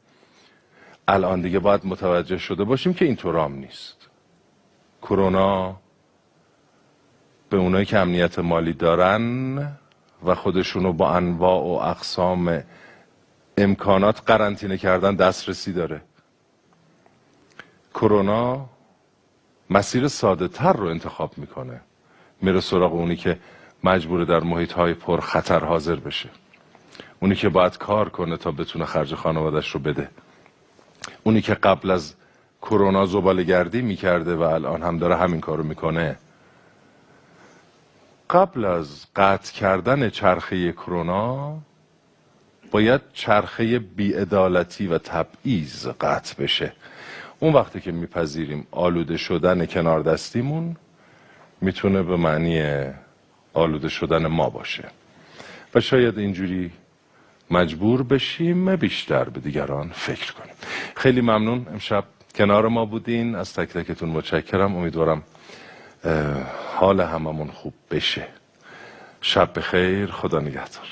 الان دیگه باید متوجه شده باشیم که اینطور هم نیست. کرونا به اونایی که امنیت مالی دارن و خودشونو با انواع و اقسام امکانات قرنطینه کردن دسترسی داره. کرونا مسیر ساده تر رو انتخاب میکنه، میره سراغ اونی که مجبوره در محیط های پر خطر حاضر بشه، اونی که باید کار کنه تا بتونه خرج خانوادش رو بده، اونی که قبل از کرونا زباله‌گردی میکرده و الان هم داره همین کارو میکنه. قبل از قطع کردن چرخه کرونا باید چرخه بی‌عدالتی و تبعیض قطع بشه. اون وقتی که میپذیریم آلوده شدن کنار دستیمون میتونه به معنی آلوده شدن ما باشه و شاید اینجوری مجبور بشیم بیشتر به دیگران فکر کنیم. خیلی ممنون امشب کنار ما بودین، از تک تکتون متشکرم. امیدوارم حال هممون خوب بشه. شب بخیر، خدا نگهدار.